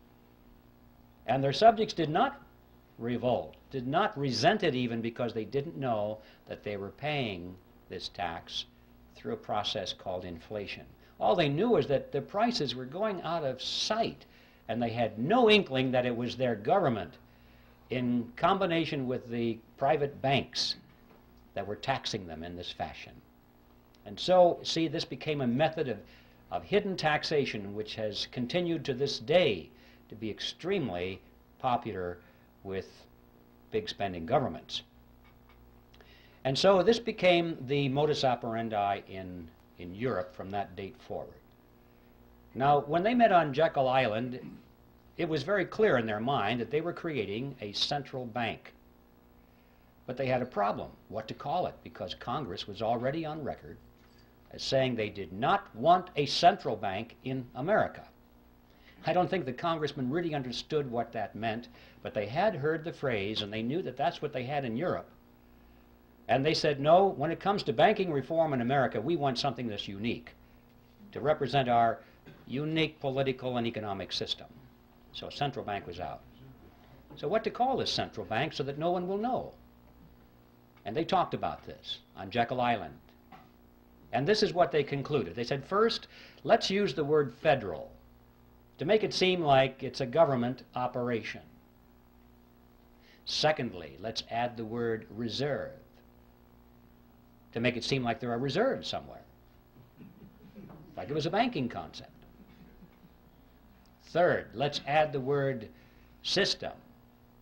And their subjects did not revolt, did not resent it even, because they didn't know that they were paying this tax through a process called inflation. All they knew was that the prices were going out of sight, and they had no inkling that it was their government in combination with the private banks that were taxing them in this fashion. And so, see, this became a method of hidden taxation which has continued to this day to be extremely popular with big spending governments. And so this became the modus operandi in Europe from that date forward. Now, when they met on Jekyll Island, it was very clear in their mind that they were creating a central bank. But they had a problem, what to call it, because Congress was already on record as saying they did not want a central bank in America. I don't think the congressmen really understood what that meant, but they had heard the phrase, and they knew that that's what they had in Europe. And they said, no, when it comes to banking reform in America, we want something that's unique to represent our unique political and economic system. So a central bank was out. So what to call this central bank so that no one will know? And they talked about this on Jekyll Island. And this is what they concluded. They said, first, let's use the word federal to make it seem like it's a government operation. Secondly, let's add the word reserve to make it seem like there are reserves somewhere, like it was a banking concept. Third, let's add the word system.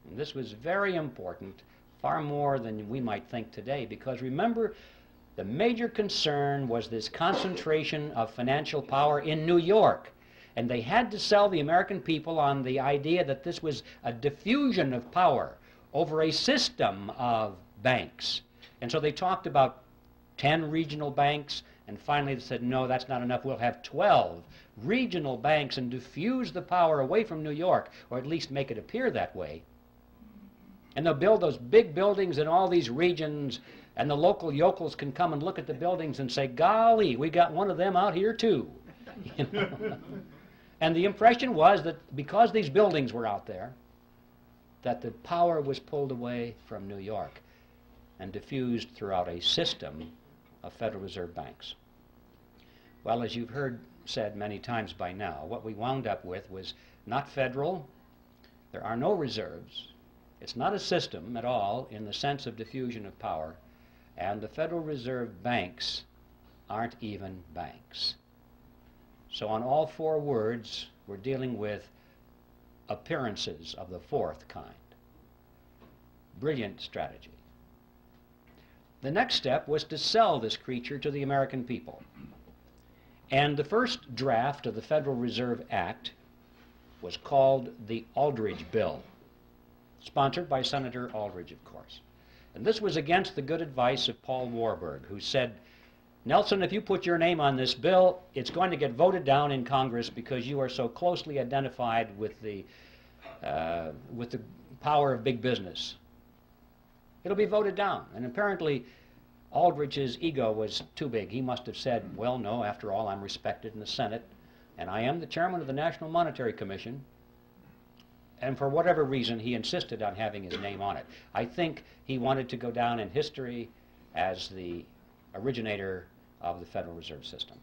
And this was very important, far more than we might think today, because remember, the major concern was this concentration of financial power in New York. And they had to sell the American people on the idea that this was a diffusion of power over a system of banks. And so they talked about 10 regional banks, and finally they said, no, that's not enough. We'll have 12 regional banks and diffuse the power away from New York, or at least make it appear that way. And they'll build those big buildings in all these regions, and the local yokels can come and look at the buildings and say, golly, we got one of them out here too. You know? And the impression was that because these buildings were out there, that the power was pulled away from New York and diffused throughout a system of Federal Reserve banks. Well, as you've heard said many times by now, what we wound up with was not federal, there are no reserves, it's not a system at all in the sense of diffusion of power, and the Federal Reserve banks aren't even banks. So on all four words, we're dealing with appearances of the fourth kind. Brilliant strategy. The next step was to sell this creature to the American people. And the first draft of the Federal Reserve Act was called the Aldrich Bill, sponsored by Senator Aldrich, of course. And this was against the good advice of Paul Warburg, who said, Nelson, if you put your name on this bill, it's going to get voted down in Congress because you are so closely identified with the power of big business. It'll be voted down. And apparently, Aldrich's ego was too big. He must have said, well, no, after all, I'm respected in the Senate, and I am the chairman of the National Monetary Commission. And for whatever reason, he insisted on having his name on it. I think he wanted to go down in history as the originator of the Federal Reserve System.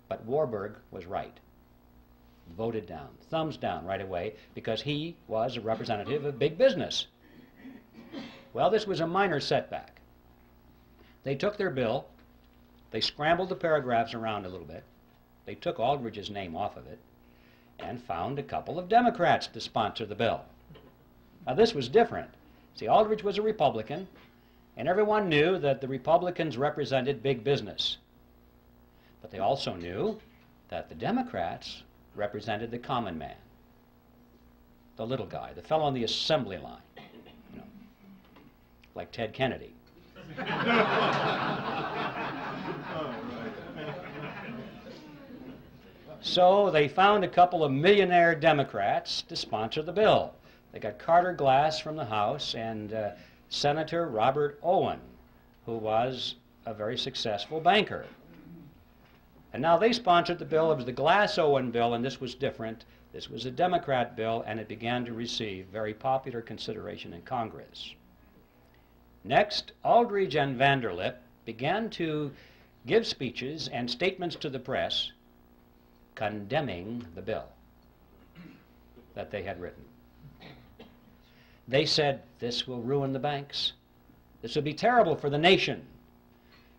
But Warburg was right. Voted down, thumbs down right away, because he was a representative of big business. Well, this was a minor setback. They took their bill, they scrambled the paragraphs around a little bit, they took Aldrich's name off of it, and found a couple of Democrats to sponsor the bill. Now this was different. See, Aldrich was a Republican, And everyone knew that the Republicans represented big business. But they also knew that the Democrats represented the common man, the little guy, the fellow on the assembly line, you know, like Ted Kennedy. So they found a couple of millionaire Democrats to sponsor the bill. They got Carter Glass from the House and Senator Robert Owen, who was a very successful banker. And now they sponsored the bill. It was the Glass-Owen bill, and this was different. This was a Democrat bill, and it began to receive very popular consideration in Congress. Next, Aldrich and Vanderlip began to give speeches and statements to the press condemning the bill that they had written. They said, this will ruin the banks. This will be terrible for the nation.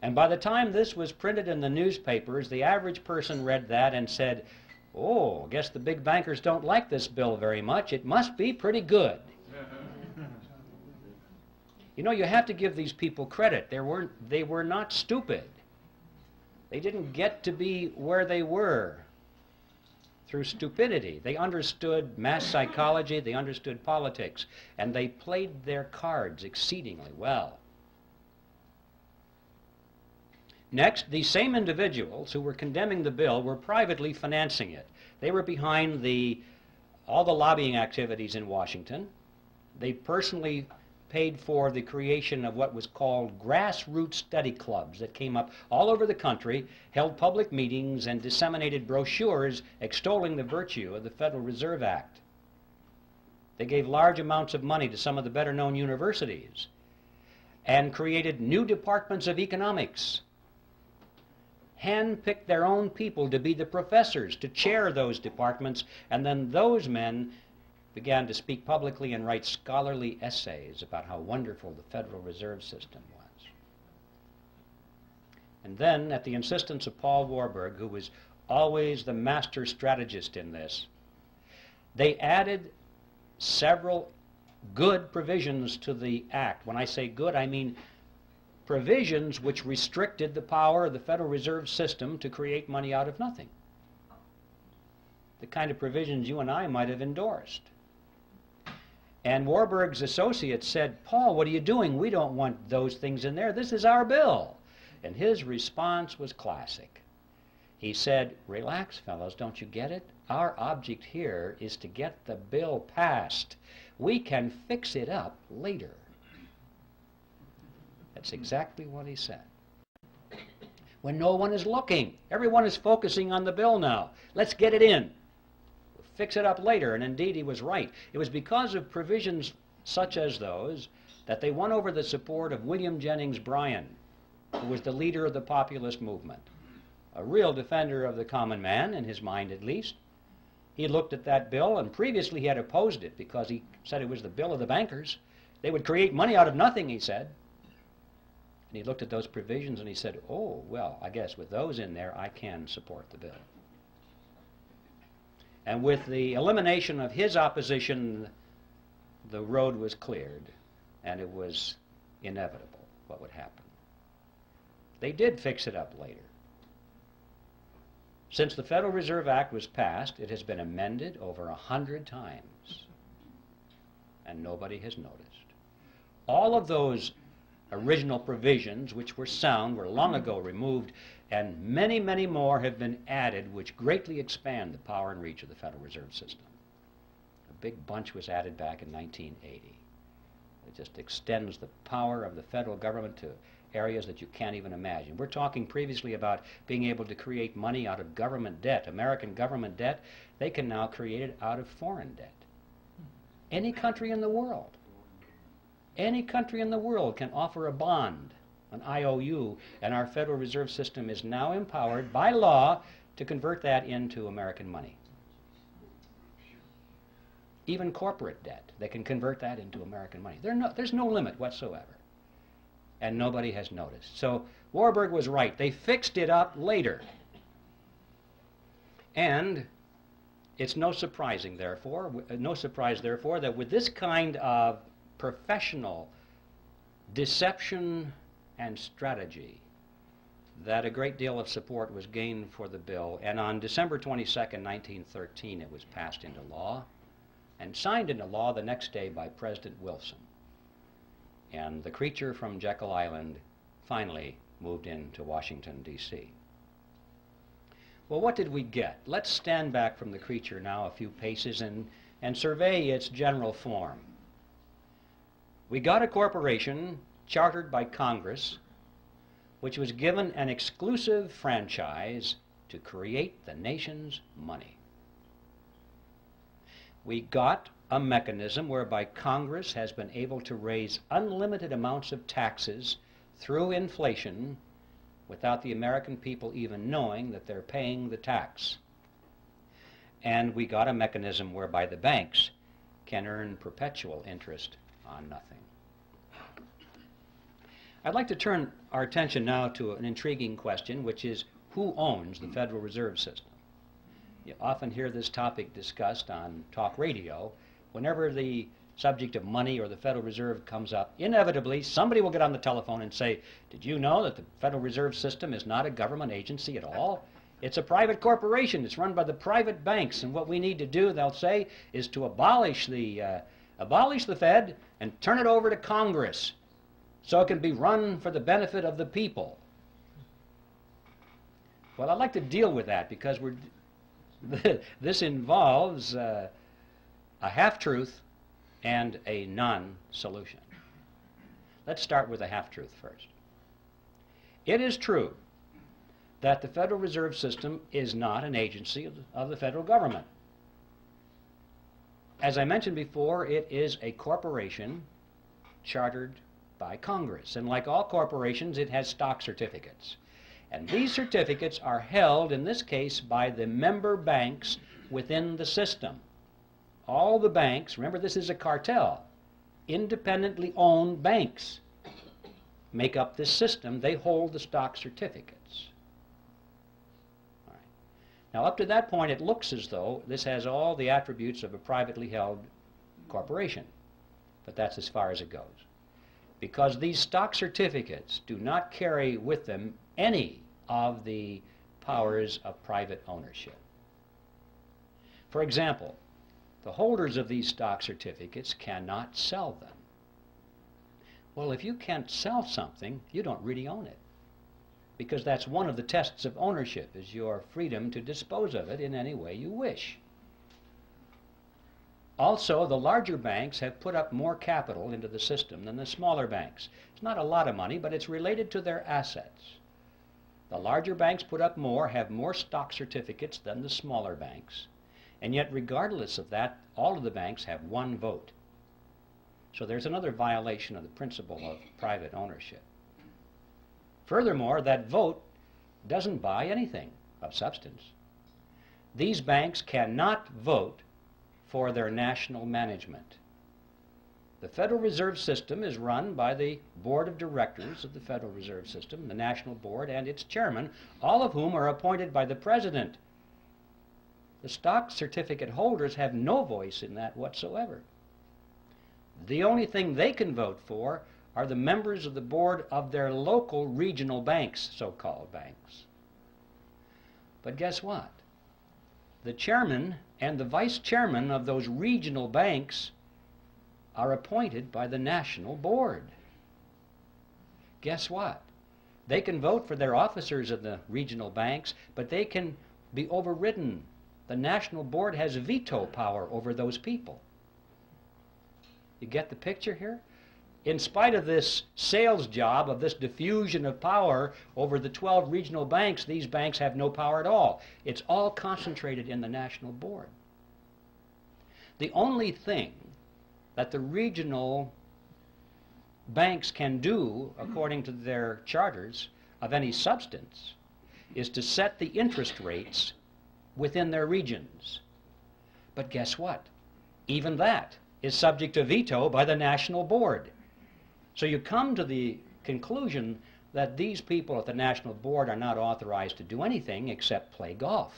And by the time this was printed in the newspapers, the average person read that and said, oh, I guess the big bankers don't like this bill very much. It must be pretty good. You know, you have to give these people credit. They were not stupid. They didn't get to be where they were through stupidity. They understood mass psychology, they understood politics, and they played their cards exceedingly well. Next, these same individuals who were condemning the bill were privately financing it. They were behind all the lobbying activities in Washington. They personally paid for the creation of what was called grassroots study clubs that came up all over the country, held public meetings, and disseminated brochures extolling the virtue of the Federal Reserve Act. They gave large amounts of money to some of the better-known universities and created new departments of economics, handpicked their own people to be the professors, to chair those departments, and then those men began to speak publicly and write scholarly essays about how wonderful the Federal Reserve System was. And then, at the insistence of Paul Warburg, who was always the master strategist in this, they added several good provisions to the act. When I say good, I mean provisions which restricted the power of the Federal Reserve System to create money out of nothing. The kind of provisions you and I might have endorsed. And Warburg's associates said, Paul, what are you doing? We don't want those things in there. This is our bill. And his response was classic. He said, relax, fellows, don't you get it? Our object here is to get the bill passed. We can fix it up later. That's exactly what he said. When no one is looking, everyone is focusing on the bill now. Let's get it in. Fix it up later, and indeed he was right. It was because of provisions such as those that they won over the support of William Jennings Bryan, who was the leader of the populist movement, a real defender of the common man, in his mind at least. He looked at that bill, and previously he had opposed it because he said it was the bill of the bankers. They would create money out of nothing, he said. And he looked at those provisions and he said, oh, well, I guess with those in there, I can support the bill. And with the elimination of his opposition, the road was cleared, and it was inevitable what would happen. They did fix it up later. Since the Federal Reserve Act was passed, it has been amended over 100 times, and nobody has noticed. All of those original provisions, which were sound, were long ago removed, and many, many more have been added which greatly expand the power and reach of the Federal Reserve System. A big bunch was added back in 1980. It just extends the power of the federal government to areas that you can't even imagine. We're talking previously about being able to create money out of government debt, American government debt. They can now create it out of foreign debt. Any country in the world. Any country in the world can offer a bond, an IOU, and our Federal Reserve System is now empowered by law to convert that into American money. Even corporate debt, they can convert that into American money. There's no limit whatsoever. And nobody has noticed. So Warburg was right. They fixed it up later. And it's no surprise, therefore, that with this kind of professional deception and strategy that a great deal of support was gained for the bill, and on December 22nd, 1913, it was passed into law and signed into law the next day by President Wilson. And the creature from Jekyll Island finally moved into Washington, D.C. Well, what did we get? Let's stand back from the creature now a few paces and survey its general form. We got a corporation chartered by Congress, which was given an exclusive franchise to create the nation's money. We got a mechanism whereby Congress has been able to raise unlimited amounts of taxes through inflation without the American people even knowing that they're paying the tax. And we got a mechanism whereby the banks can earn perpetual interest on nothing. I'd like to turn our attention now to an intriguing question, which is who owns the Federal Reserve System? You often hear this topic discussed on talk radio. Whenever the subject of money or the Federal Reserve comes up, inevitably somebody will get on the telephone and say, did you know that the Federal Reserve System is not a government agency at all? It's a private corporation. It's run by the private banks, and what we need to do, they'll say, is to abolish the Fed and turn it over to Congress so it can be run for the benefit of the people. Well, I'd like to deal with that because this involves a half-truth and a non-solution. Let's start with a half-truth first. It is true that the Federal Reserve System is not an agency of the federal government. As I mentioned before, it is a corporation chartered by Congress, and like all corporations, it has stock certificates. And these certificates are held, in this case, by the member banks within the system. All the banks, remember this is a cartel, independently owned banks make up this system. They hold the stock certificates. All right. Now up to that point it looks as though this has all the attributes of a privately held corporation, but that's as far as it goes. Because these stock certificates do not carry with them any of the powers of private ownership. For example, the holders of these stock certificates cannot sell them. Well, if you can't sell something, you don't really own it, because that's one of the tests of ownership, is your freedom to dispose of it in any way you wish. Also, the larger banks have put up more capital into the system than the smaller banks. It's not a lot of money, but it's related to their assets. The larger banks put up more, have more stock certificates than the smaller banks, and yet regardless of that, all of the banks have one vote. So there's another violation of the principle of private ownership. Furthermore, that vote doesn't buy anything of substance. These banks cannot vote for their national management. The Federal Reserve System is run by the Board of Directors of the Federal Reserve System, the National Board, and its chairman, all of whom are appointed by the President. The stock certificate holders have no voice in that whatsoever. The only thing they can vote for are the members of the board of their local regional banks, so-called banks. But guess what? The chairman and the vice chairman of those regional banks are appointed by the national board. Guess what? They can vote for their officers of the regional banks, but they can be overridden. The national board has veto power over those people. You get the picture here? In spite of this sales job, of this diffusion of power over the 12 regional banks, these banks have no power at all. It's all concentrated in the national board. The only thing that the regional banks can do, according to their charters, of any substance, is to set the interest rates within their regions. But guess what? Even that is subject to veto by the national board. So you come to the conclusion that these people at the national board are not authorized to do anything except play golf.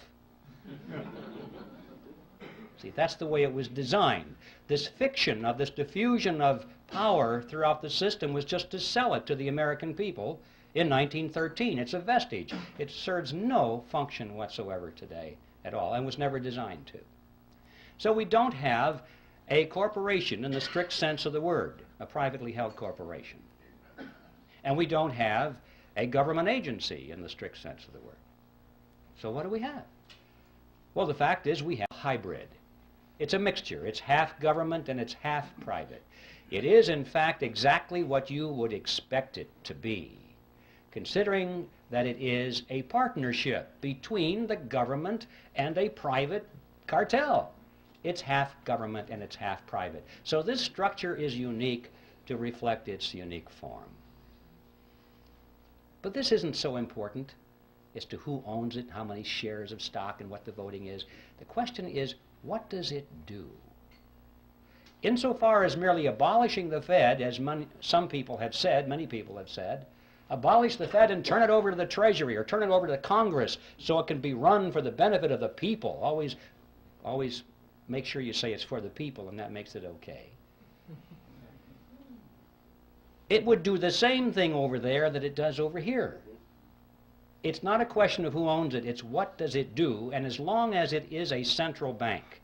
See, that's the way it was designed. This fiction of this diffusion of power throughout the system was just to sell it to the American people in 1913. It's a vestige. It serves no function whatsoever today at all and was never designed to. So we don't have a corporation in the strict sense of the word, a privately held corporation. And we don't have a government agency in the strict sense of the word. So what do we have? Well, the fact is we have a hybrid. It's a mixture. It's half government and it's half private. It is, in fact, exactly what you would expect it to be, considering that it is a partnership between the government and a private cartel. It's half government and it's half private. So this structure is unique to reflect its unique form. But this isn't so important as to who owns it, how many shares of stock, and what the voting is. The question is, what does it do? Insofar as merely abolishing the Fed, as some people have said, many people have said, abolish the Fed and turn it over to the Treasury or turn it over to the Congress so it can be run for the benefit of the people. Always make sure you say it's for the people, and that makes it okay. It would do the same thing over there that it does over here. It's not a question of who owns it, it's what does it do, and as long as it is a central bank,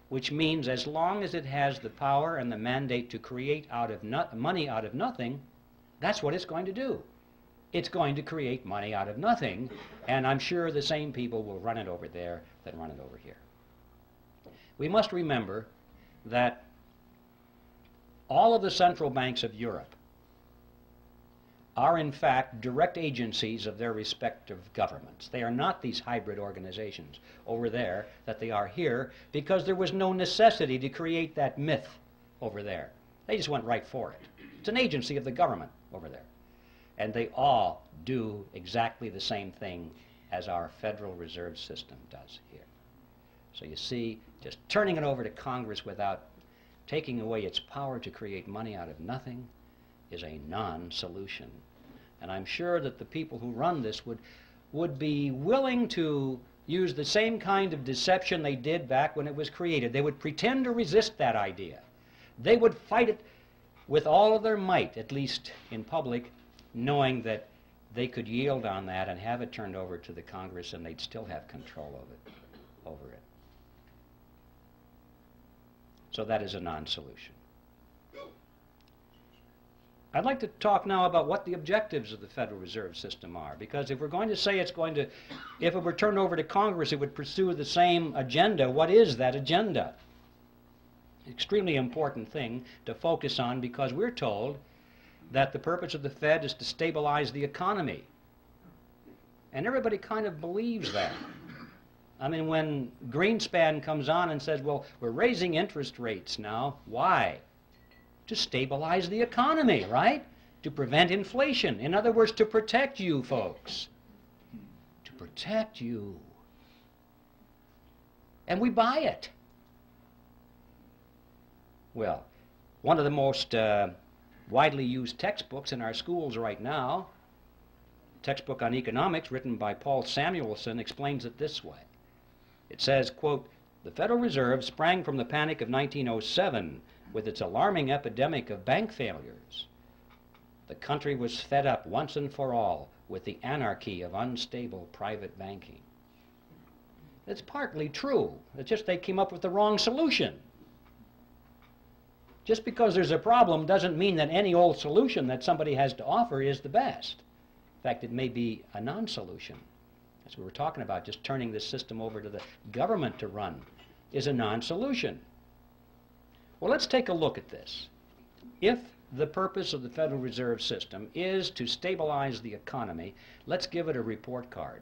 which means as long as it has the power and the mandate to create money out of nothing, that's what it's going to do. It's going to create money out of nothing, and I'm sure the same people will run it over there that run it over here. We must remember that all of the central banks of Europe are in fact direct agencies of their respective governments. They are not these hybrid organizations over there that they are here, because there was no necessity to create that myth over there. They just went right for it. It's an agency of the government over there. And they all do exactly the same thing as our Federal Reserve System does here. So you see, just turning it over to Congress without taking away its power to create money out of nothing is a non-solution. And I'm sure that the people who run this would be willing to use the same kind of deception they did back when it was created. They would pretend to resist that idea. They would fight it with all of their might, at least in public, knowing that they could yield on that and have it turned over to the Congress and they'd still have control of it, over it. So that is a non-solution. I'd like to talk now about what the objectives of the Federal Reserve System are, because if we're going to say if it were turned over to Congress, it would pursue the same agenda. What is that agenda? Extremely important thing to focus on, because we're told that the purpose of the Fed is to stabilize the economy. And everybody kind of believes that. I mean, when Greenspan comes on and says, well, we're raising interest rates now, why? To stabilize the economy, right? To prevent inflation. In other words, to protect you folks. To protect you. And we buy it. Well, one of the most widely used textbooks in our schools right now, textbook on economics written by Paul Samuelson, explains it this way. It says, quote, "The Federal Reserve sprang from the panic of 1907 with its alarming epidemic of bank failures. The country was fed up once and for all with the anarchy of unstable private banking." It's partly true. It's just they came up with the wrong solution. Just because there's a problem doesn't mean that any old solution that somebody has to offer is the best. In fact, it may be a non-solution. As we were talking about, just turning this system over to the government to run is a non-solution. Well, let's take a look at this. If the purpose of the Federal Reserve System is to stabilize the economy, let's give it a report card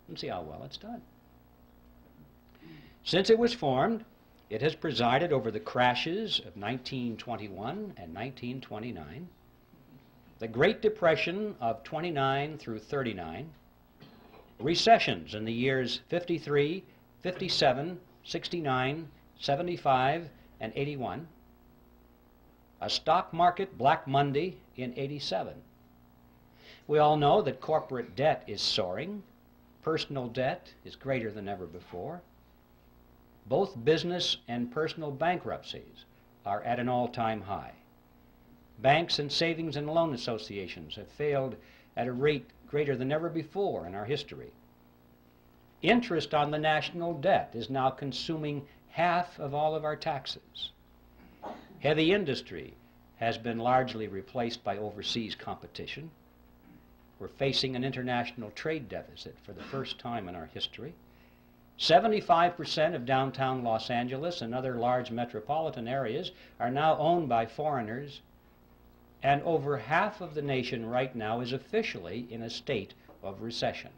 and see how well it's done. Since it was formed, it has presided over the crashes of 1921 and 1929, the Great Depression of 29 through 39, recessions in the years 53, 57, 69, 75, and 81, a stock market Black Monday in 87. We all know that corporate debt is soaring, personal debt is greater than ever before, Both business and personal bankruptcies are at an all-time high. Banks and savings and loan associations have failed at a rate greater than ever before in our history. Interest on the national debt is now consuming half of all of our taxes. Heavy industry has been largely replaced by overseas competition. We're facing an international trade deficit for the first time in our history. 75% of downtown Los Angeles and other large metropolitan areas are now owned by foreigners, and over half of the nation right now is officially in a state of recession.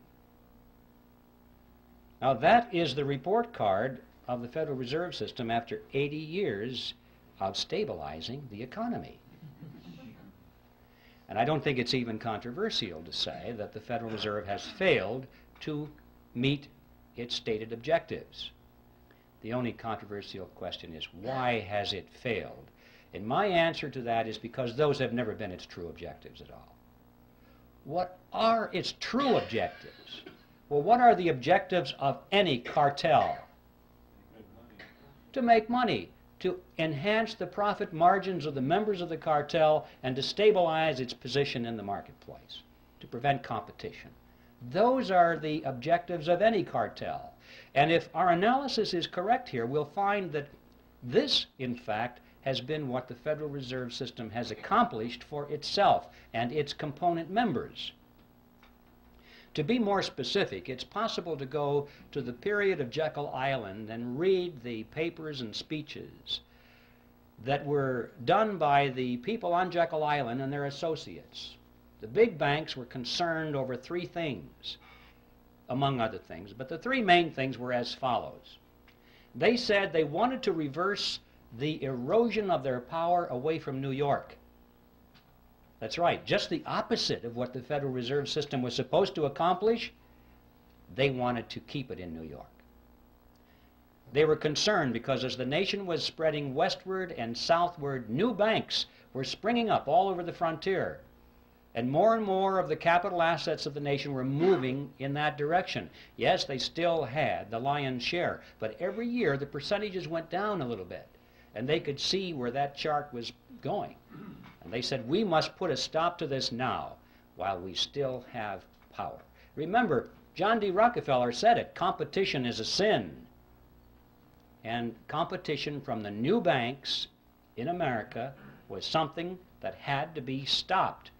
Now that is the report card of the Federal Reserve System after 80 years of stabilizing the economy. And I don't think it's even controversial to say that the Federal Reserve has failed to meet its stated objectives. The only controversial question is, why has it failed? And my answer to that is because those have never been its true objectives at all. What are its true objectives? Well, what are the objectives of any cartel? To make money, to enhance the profit margins of the members of the cartel, and to stabilize its position in the marketplace, to prevent competition. Those are the objectives of any cartel. And if our analysis is correct here, we'll find that this, in fact, has been what the Federal Reserve System has accomplished for itself and its component members. To be more specific, it's possible to go to the period of Jekyll Island and read the papers and speeches that were done by the people on Jekyll Island and their associates. The big banks were concerned over three things, among other things, but the three main things were as follows. They said they wanted to reverse the erosion of their power away from New York. That's right, just the opposite of what the Federal Reserve System was supposed to accomplish. They wanted to keep it in New York. They were concerned because as the nation was spreading westward and southward, new banks were springing up all over the frontier. And more of the capital assets of the nation were moving in that direction. Yes, they still had the lion's share, but every year the percentages went down a little bit. And they could see where that chart was going. And they said, we must put a stop to this now while we still have power. Remember, John D. Rockefeller said it, competition is a sin. And competition from the new banks in America was something that had to be stopped.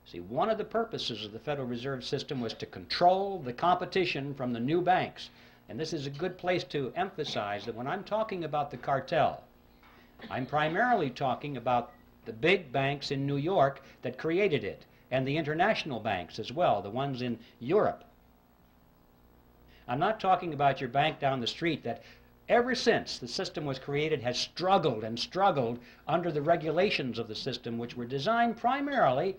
See, one of the purposes of the Federal Reserve System was to control the competition from the new banks. And this is a good place to emphasize that when I'm talking about the cartel, I'm primarily talking about the big banks in New York that created it, and the international banks as well, the ones in Europe. I'm not talking about your bank down the street that ever since the system was created has struggled and struggled under the regulations of the system, which were designed primarily,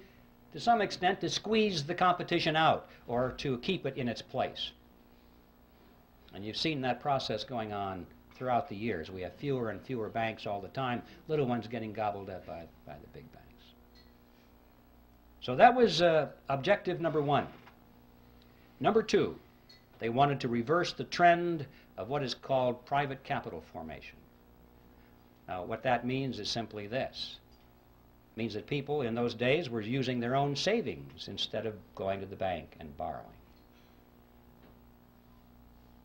to some extent, to squeeze the competition out or to keep it in its place. And you've seen that process going on throughout the years. We have fewer and fewer banks all the time, little ones getting gobbled up by the big banks. So that was objective number one. Number two, they wanted to reverse the trend of what is called private capital formation. Now, what that means is simply this. It means that people in those days were using their own savings instead of going to the bank and borrowing.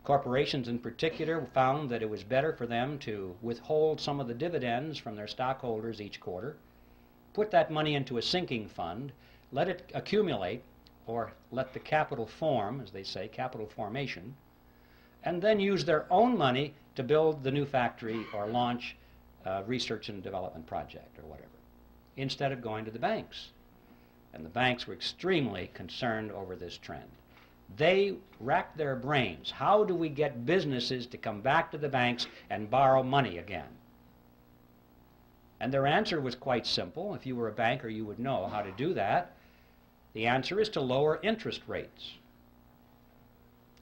Corporations in particular found that it was better for them to withhold some of the dividends from their stockholders each quarter, put that money into a sinking fund, let it accumulate, or let the capital form, as they say, capital formation, and then use their own money to build the new factory or launch a research and development project or whatever, instead of going to the banks. And the banks were extremely concerned over this trend. They racked their brains. How do we get businesses to come back to the banks and borrow money again? And their answer was quite simple. If you were a banker, you would know how to do that. The answer is to lower interest rates,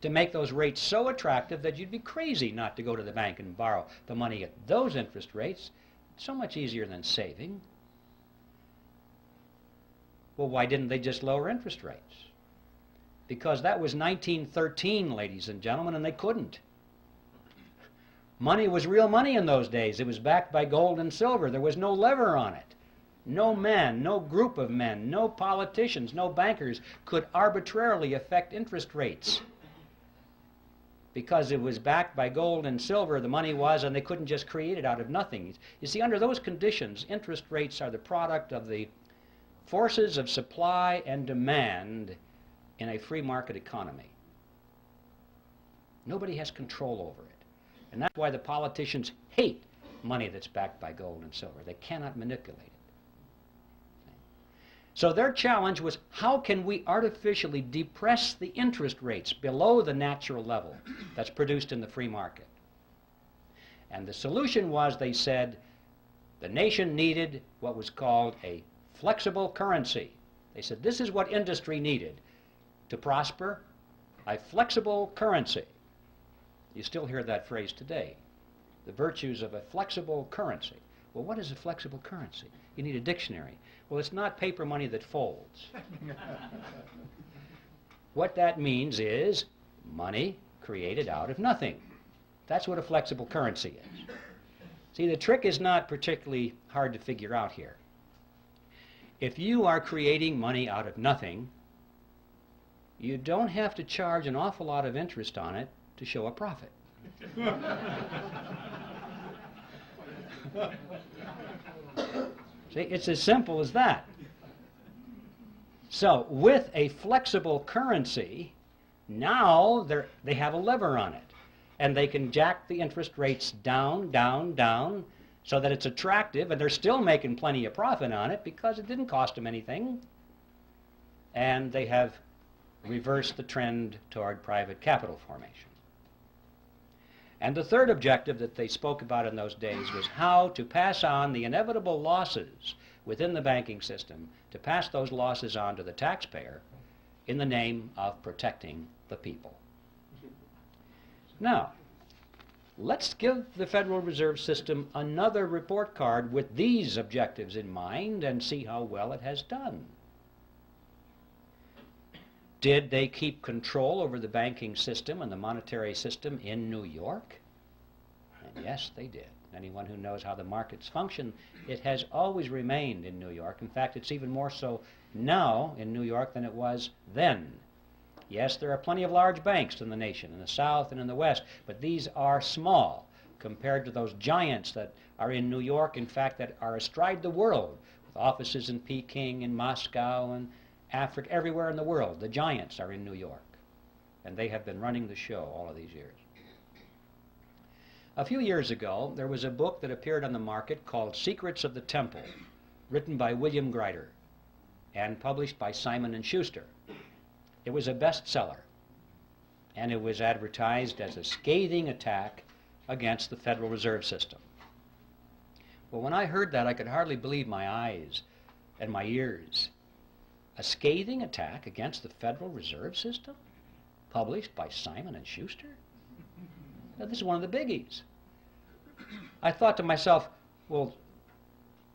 to make those rates so attractive that you'd be crazy not to go to the bank and borrow the money at those interest rates. It's so much easier than saving. Well, why didn't they just lower interest rates? Because that was 1913, ladies and gentlemen, and they couldn't. Money was real money in those days. It was backed by gold and silver. There was no lever on it. No man, no group of men, no politicians, no bankers could arbitrarily affect interest rates. Because it was backed by gold and silver, the money was, and they couldn't just create it out of nothing. You see, under those conditions, interest rates are the product of the forces of supply and demand in a free market economy. Nobody has control over it. And that's why the politicians hate money that's backed by gold and silver. They cannot manipulate it. So their challenge was, how can we artificially depress the interest rates below the natural level that's produced in the free market? And the solution was, they said, the nation needed what was called a flexible currency. They said this is what industry needed to prosper, a flexible currency. You still hear that phrase today, the virtues of a flexible currency. Well, what is a flexible currency? You need a dictionary. Well, it's not paper money that folds. What that means is money created out of nothing. That's what a flexible currency is. See, the trick is not particularly hard to figure out here. If you are creating money out of nothing, you don't have to charge an awful lot of interest on it to show a profit. See, it's as simple as that. So, with a flexible currency, now they have a lever on it, and they can jack the interest rates down, down, down, so that it's attractive, and they're still making plenty of profit on it because it didn't cost them anything. And they have reversed the trend toward private capital formation. And the third objective that they spoke about in those days was how to pass on the inevitable losses within the banking system, to pass those losses on to the taxpayer in the name of protecting the people. Now, let's give the Federal Reserve System another report card with these objectives in mind and see how well it has done. Did they keep control over the banking system and the monetary system in New York? And yes, they did. Anyone who knows how the markets function, it has always remained in New York. In fact, it's even more so now in New York than it was then. Yes, there are plenty of large banks in the nation, in the South and in the West, but these are small compared to those giants that are in New York, in fact, that are astride the world, with offices in Peking and Moscow and Africa, everywhere in the world. The giants are in New York, and they have been running the show all of these years. A few years ago, there was a book that appeared on the market called Secrets of the Temple, written by William Grider and published by Simon & Schuster. It was a bestseller, and it was advertised as a scathing attack against the Federal Reserve System. Well, when I heard that, I could hardly believe my eyes and my ears. A scathing attack against the Federal Reserve System, published by Simon & Schuster? Now, this is one of the biggies. I thought to myself, well,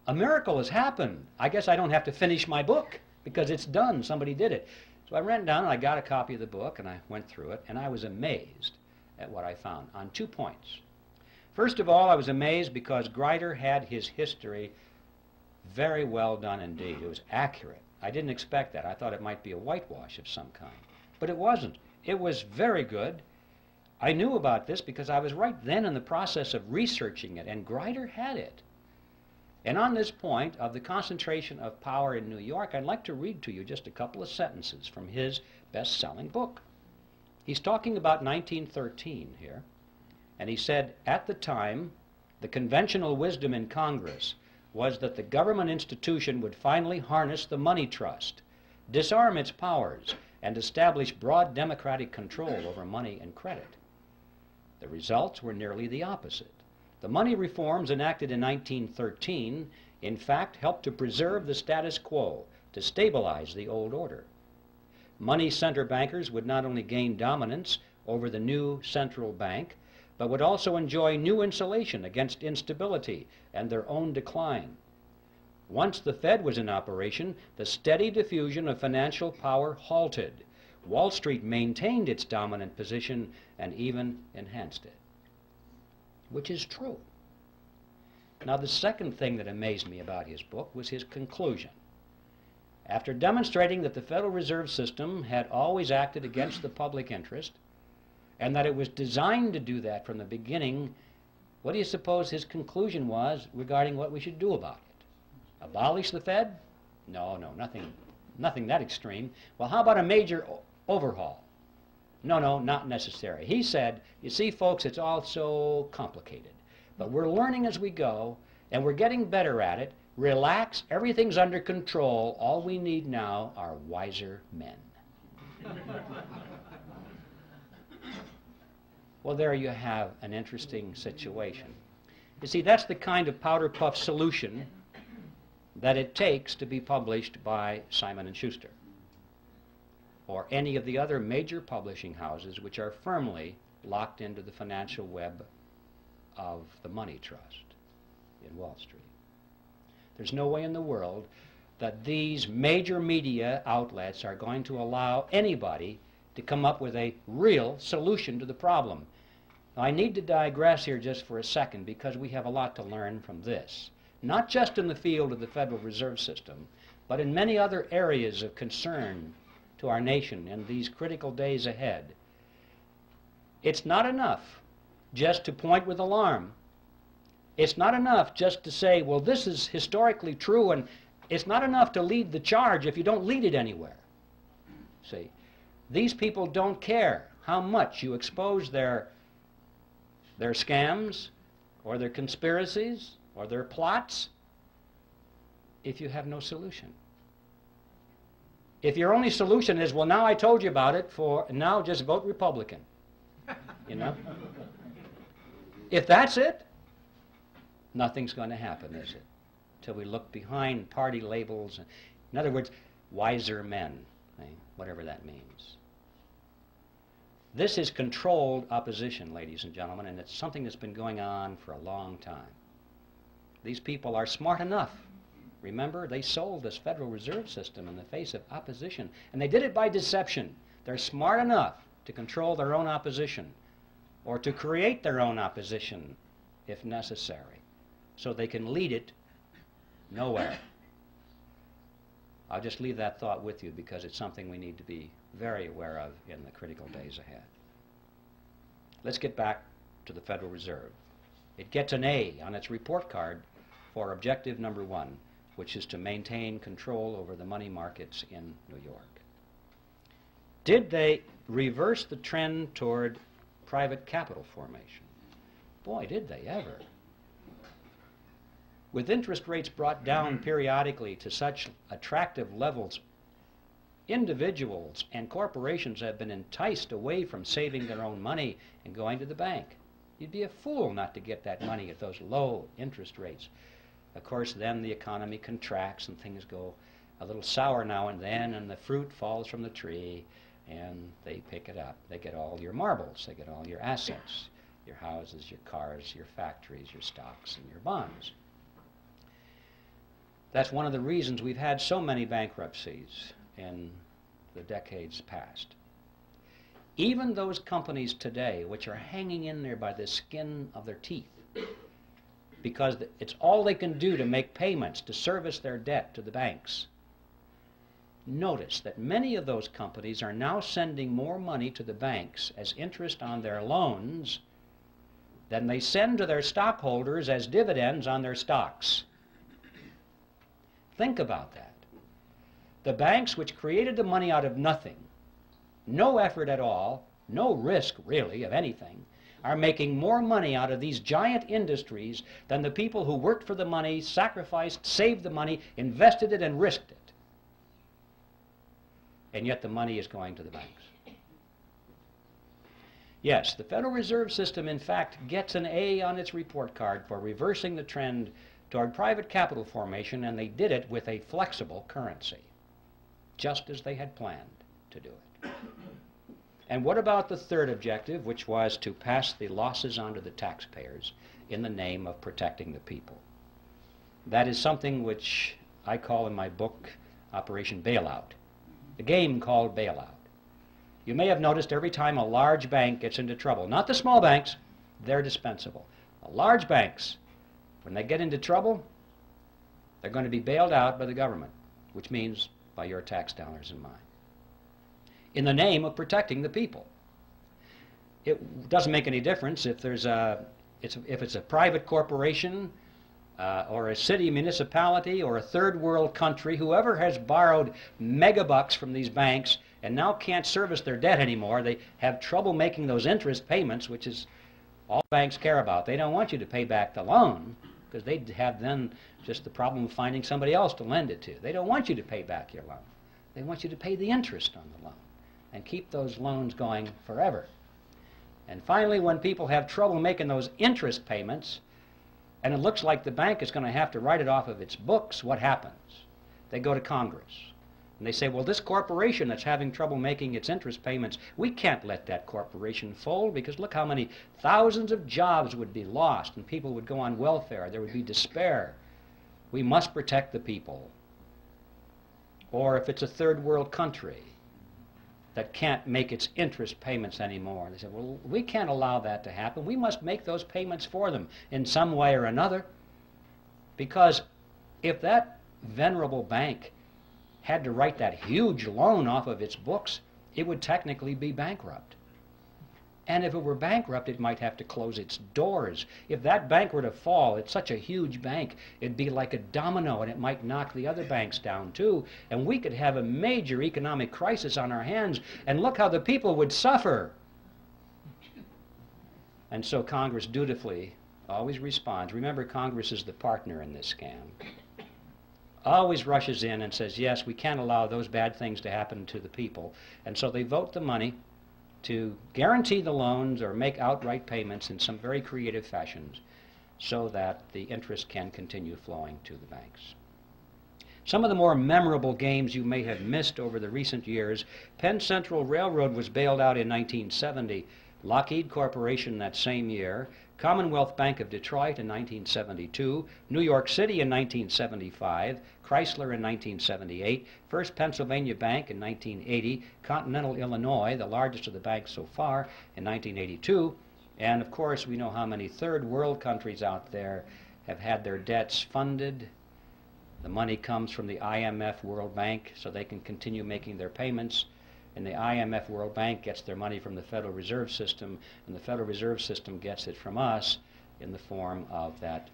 a miracle has happened. I guess I don't have to finish my book because it's done. Somebody did it. So I ran down and I got a copy of the book and I went through it, and I was amazed at what I found on 2 points. First of all, I was amazed because Grider had his history very well done indeed. It was accurate. I didn't expect that. I thought it might be a whitewash of some kind. But it wasn't. It was very good. I knew about this because I was right then in the process of researching it, and Grider had it. And on this point of the concentration of power in New York, I'd like to read to you just a couple of sentences from his best-selling book. He's talking about 1913 here, and he said, at the time, the conventional wisdom in Congress was that the government institution would finally harness the money trust, disarm its powers, and establish broad democratic control over money and credit. The results were nearly the opposite. The money reforms enacted in 1913, in fact, helped to preserve the status quo, to stabilize the old order. Money center bankers would not only gain dominance over the new central bank, but would also enjoy new insulation against instability and their own decline. Once the Fed was in operation, the steady diffusion of financial power halted. Wall Street maintained its dominant position and even enhanced it. which is true. Now, the second thing that amazed me about his book was his conclusion. After demonstrating that the Federal Reserve System had always acted against the public interest, and that it was designed to do that from the beginning, what do you suppose his conclusion was regarding what we should do about it? Abolish the Fed? No, nothing that extreme. Well, how about a major overhaul? No, not necessary. He said, you see, folks, it's all so complicated. But we're learning as we go, and we're getting better at it. Relax, everything's under control. All we need now are wiser men. Well, there you have an interesting situation. You see, that's the kind of powder puff solution that it takes to be published by Simon & Schuster or any of the other major publishing houses which are firmly locked into the financial web of the money trust in Wall Street. There's no way in the world that these major media outlets are going to allow anybody to come up with a real solution to the problem. Now, I need to digress here just for a second because we have a lot to learn from this, not just in the field of the Federal Reserve System, but in many other areas of concern to our nation in these critical days ahead. It's not enough just to point with alarm. It's not enough just to say, well, this is historically true, and it's not enough to lead the charge if you don't lead it anywhere. See, these people don't care how much you expose their scams or their conspiracies or their plots if you have no solution. If your only solution is, well, now I told you about it, now just vote Republican, you know? If that's it, nothing's going to happen, is it? Till we look behind party labels. In other words, wiser men, whatever that means. This is controlled opposition, ladies and gentlemen, and it's something that's been going on for a long time. These people are smart enough. Remember, they sold this Federal Reserve System in the face of opposition, and they did it by deception. They're smart enough to control their own opposition or to create their own opposition if necessary, so they can lead it nowhere. I'll just leave that thought with you because it's something we need to be very aware of in the critical days ahead. Let's get back to the Federal Reserve. It gets an A on its report card for objective number 1, which is to maintain control over the money markets in New York. Did they reverse the trend toward private capital formation? Boy, did they ever. With interest rates brought down periodically to such attractive levels, individuals and corporations have been enticed away from saving their own money and going to the bank. You'd be a fool not to get that money at those low interest rates. Of course, then the economy contracts and things go a little sour now and then, and the fruit falls from the tree, and they pick it up. They get all your marbles. They get all your assets, your houses, your cars, your factories, your stocks, and your bonds. That's one of the reasons we've had so many bankruptcies in the decades past. Even those companies today which are hanging in there by the skin of their teeth because it's all they can do to make payments to service their debt to the banks. Notice that many of those companies are now sending more money to the banks as interest on their loans than they send to their stockholders as dividends on their stocks. Think about that. The banks which created the money out of nothing, no effort at all, no risk really of anything, are making more money out of these giant industries than the people who worked for the money, sacrificed, saved the money, invested it, and risked it. And yet the money is going to the banks. Yes, the Federal Reserve System, in fact, gets an A on its report card for reversing the trend toward private capital formation, and they did it with a flexible currency, just as they had planned to do it. And what about the third objective, which was to pass the losses onto the taxpayers in the name of protecting the people? That is something which I call in my book Operation Bailout, the game called bailout. You may have noticed every time a large bank gets into trouble, not the small banks, they're dispensable. Large banks, when they get into trouble, they're going to be bailed out by the government, which means by your tax dollars and mine, in the name of protecting the people. It doesn't make any difference if there's if it's a private corporation or a city municipality or a third world country. Whoever has borrowed megabucks from these banks and now can't service their debt anymore, they have trouble making those interest payments, which is all banks care about. They don't want you to pay back the loan, because they'd have then just the problem of finding somebody else to lend it to. They don't want you to pay back your loan. They want you to pay the interest on the loan and keep those loans going forever. And finally, when people have trouble making those interest payments, and it looks like the bank is going to have to write it off of its books, what happens? They go to Congress. And they say, well, this corporation that's having trouble making its interest payments, we can't let that corporation fold, because look how many thousands of jobs would be lost and people would go on welfare. There would be despair. We must protect the people. Or if it's a third world country that can't make its interest payments anymore, they say, well, we can't allow that to happen. We must make those payments for them in some way or another, because if that venerable bank had to write that huge loan off of its books, it would technically be bankrupt. And if it were bankrupt, it might have to close its doors. If that bank were to fall, it's such a huge bank, it'd be like a domino, and it might knock the other banks down too, and we could have a major economic crisis on our hands, and look how the people would suffer. And so Congress dutifully always responds. Remember, Congress is the partner in this scam. Always rushes in and says, yes, we can't allow those bad things to happen to the people. And so they vote the money to guarantee the loans or make outright payments in some very creative fashions so that the interest can continue flowing to the banks. Some of the more memorable games you may have missed over the recent years: Penn Central Railroad was bailed out in 1970, Lockheed Corporation that same year, Commonwealth Bank of Detroit in 1972, New York City in 1975, Chrysler in 1978, First Pennsylvania Bank in 1980, Continental Illinois, the largest of the banks so far, in 1982, and of course we know how many third world countries out there have had their debts funded. The money comes from the IMF World Bank so they can continue making their payments, and the IMF World Bank gets their money from the Federal Reserve System, and the Federal Reserve System gets it from us in the form of that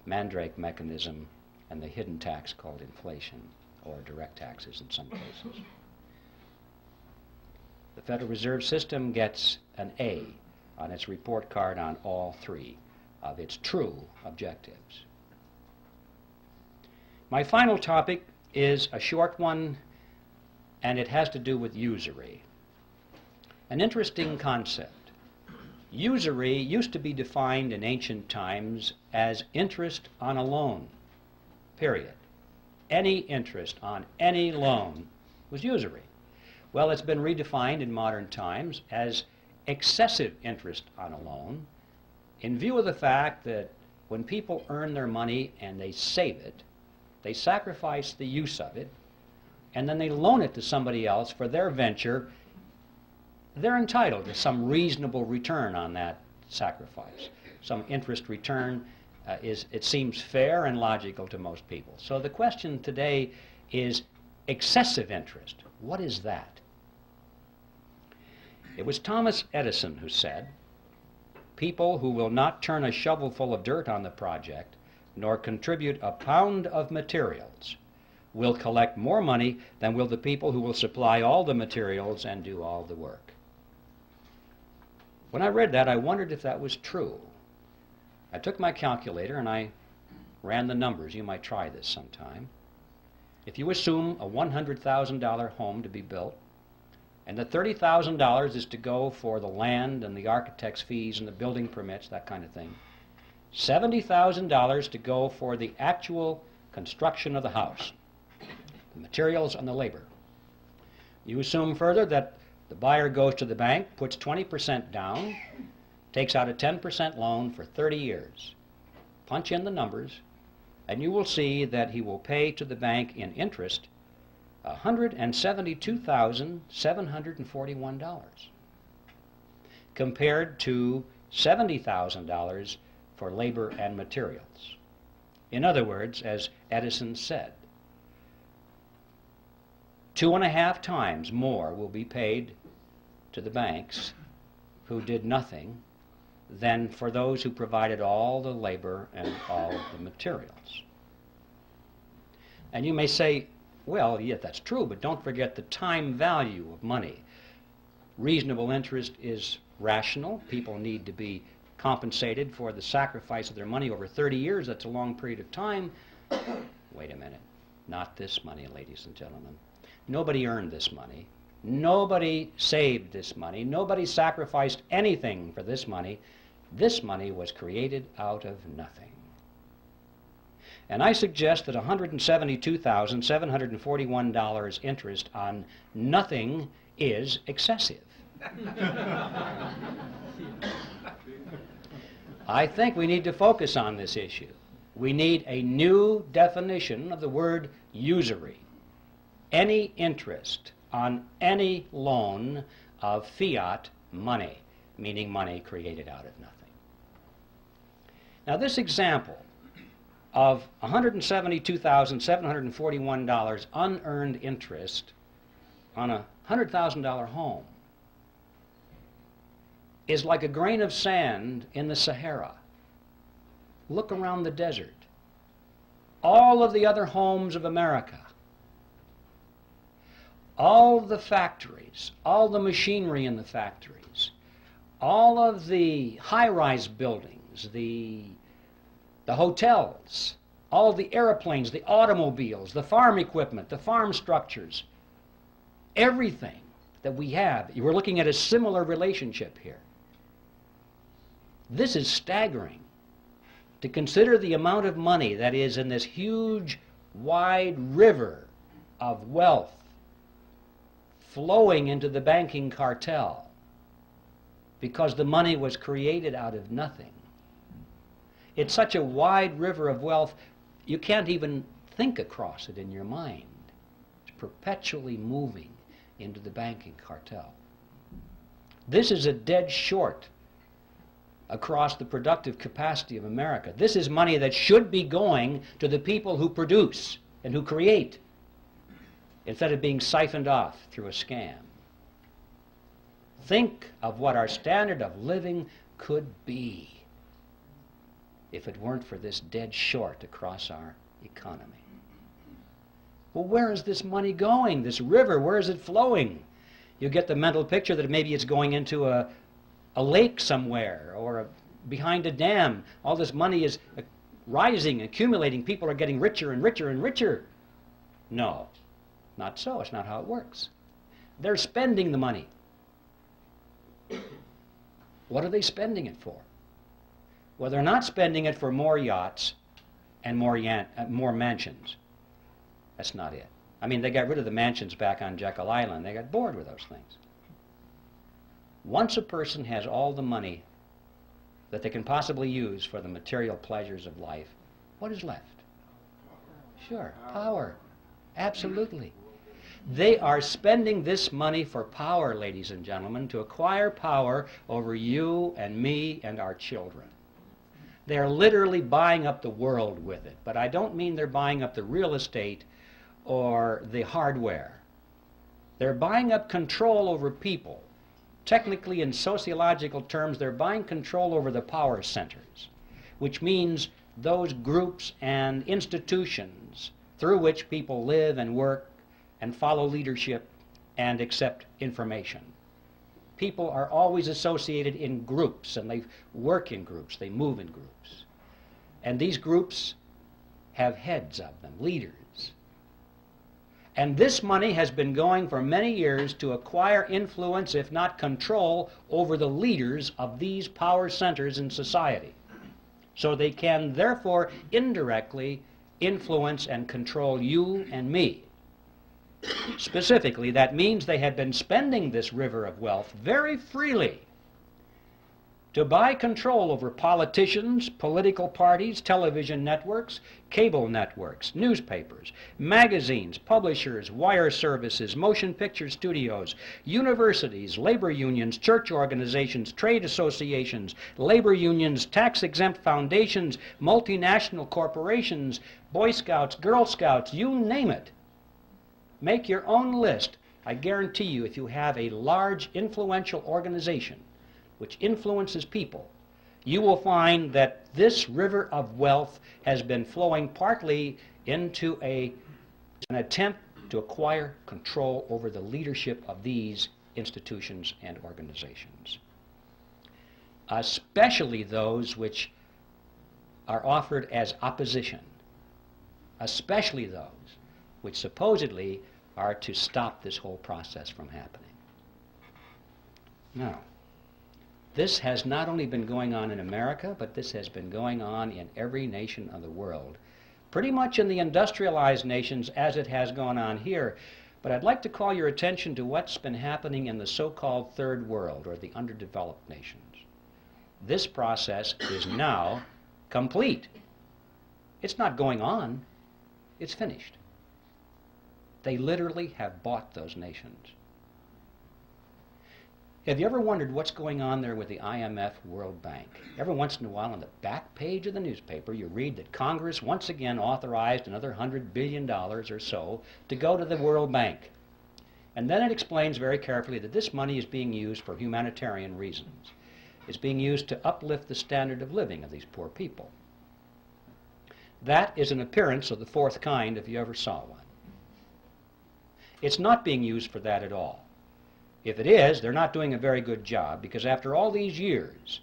mandrake mechanism and the hidden tax called inflation, or direct taxes in some cases. The Federal Reserve System gets an A on its report card on all three of its true objectives. My final topic is a short one, and it has to do with usury. An interesting concept. Usury used to be defined in ancient times as interest on a loan, period. Any interest on any loan was usury. Well, it's been redefined in modern times as excessive interest on a loan, in view of the fact that when people earn their money and they save it, they sacrifice the use of it, and then they loan it to somebody else for their venture. They're entitled to some reasonable return on that sacrifice. Some interest return it seems fair and logical to most people. So the question today is excessive interest. What is that? It was Thomas Edison who said, "People who will not turn a shovelful of dirt on the project, nor contribute a pound of materials, will collect more money than will the people who will supply all the materials and do all the work." When I read that, I wondered if that was true. I took my calculator and I ran the numbers. You might try this sometime. If you assume a $100,000 home to be built, and that $30,000 is to go for the land and the architect's fees and the building permits, that kind of thing, $70,000 to go for the actual construction of the house, the materials and the labor. You assume further that the buyer goes to the bank, puts 20% down, takes out a 10% loan for 30 years. Punch in the numbers, and you will see that he will pay to the bank in interest $172,741, compared to $70,000 for labor and materials. In other words, as Edison said, 2.5 times more will be paid to the banks who did nothing than for those who provided all the labor and all the materials. And you may say, well, yeah, that's true, but don't forget the time value of money. Reasonable interest is rational. People need to be compensated for the sacrifice of their money over 30 years. That's a long period of time. Wait a minute. Not this money, ladies and gentlemen. Nobody earned this money. Nobody saved this money. Nobody sacrificed anything for this money. This money was created out of nothing. And I suggest that $172,741 interest on nothing is excessive. I think we need to focus on this issue. We need a new definition of the word usury. Any interest on any loan of fiat money, meaning money created out of nothing. Now this example of $172,741 unearned interest on a $100,000 home is like a grain of sand in the Sahara. Look around the desert. All of the other homes of America, all the factories, all the machinery in the factories, all of the high-rise buildings, the hotels, all the airplanes, the automobiles, the farm equipment, the farm structures, everything that we have, we're looking at a similar relationship here. This is staggering. To consider the amount of money that is in this huge, wide river of wealth flowing into the banking cartel because the money was created out of nothing. It's such a wide river of wealth, you can't even think across it in your mind. It's perpetually moving into the banking cartel. This is a dead short across the productive capacity of America. This is money that should be going to the people who produce and who create, instead of being siphoned off through a scam. Think of what our standard of living could be if it weren't for this dead short across our economy. Well, where is this money going? This river, where is it flowing? You get the mental picture that maybe it's going into a lake somewhere or behind a dam. All this money is rising, accumulating. People are getting richer and richer and richer. No, not so. It's not how it works. They're spending the money. What are they spending it for? Well, they're not spending it for more yachts and more mansions. That's not it. I mean, they got rid of the mansions back on Jekyll Island. They got bored with those things. Once a person has all the money that they can possibly use for the material pleasures of life, what is left? Sure, power. Absolutely. They are spending this money for power, ladies and gentlemen, to acquire power over you and me and our children. They're literally buying up the world with it. But I don't mean they're buying up the real estate or the hardware. They're buying up control over people. Technically, in sociological terms, they're buying control over the power centers, which means those groups and institutions through which people live and work and follow leadership and accept information. People are always associated in groups, and they work in groups, they move in groups. And these groups have heads of them, leaders. And this money has been going for many years to acquire influence, if not control, over the leaders of these power centers in society. So they can therefore indirectly influence and control you and me. Specifically, that means they have been spending this river of wealth very freely to buy control over politicians, political parties, television networks, cable networks, newspapers, magazines, publishers, wire services, motion picture studios, universities, labor unions, church organizations, trade associations, labor unions, tax-exempt foundations, multinational corporations, Boy Scouts, Girl Scouts, you name it. Make your own list. I guarantee you, if you have a large, influential organization which influences people, you will find that this river of wealth has been flowing partly into an attempt to acquire control over the leadership of these institutions and organizations, especially those which are offered as opposition, especially those which supposedly are to stop this whole process from happening. Now, this has not only been going on in America, but this has been going on in every nation of the world, pretty much in the industrialized nations as it has gone on here. But I'd like to call your attention to what's been happening in the so-called third world, or the underdeveloped nations. This process is now complete. It's not going on, it's finished. They literally have bought those nations. Have you ever wondered what's going on there with the IMF, World Bank? Every once in a while on the back page of the newspaper you read that Congress once again authorized another $100 billion or so to go to the World Bank. And then it explains very carefully that this money is being used for humanitarian reasons. It's being used to uplift the standard of living of these poor people. That is an appearance of the fourth kind if you ever saw one. It's not being used for that at all. If it is, they're not doing a very good job, because after all these years,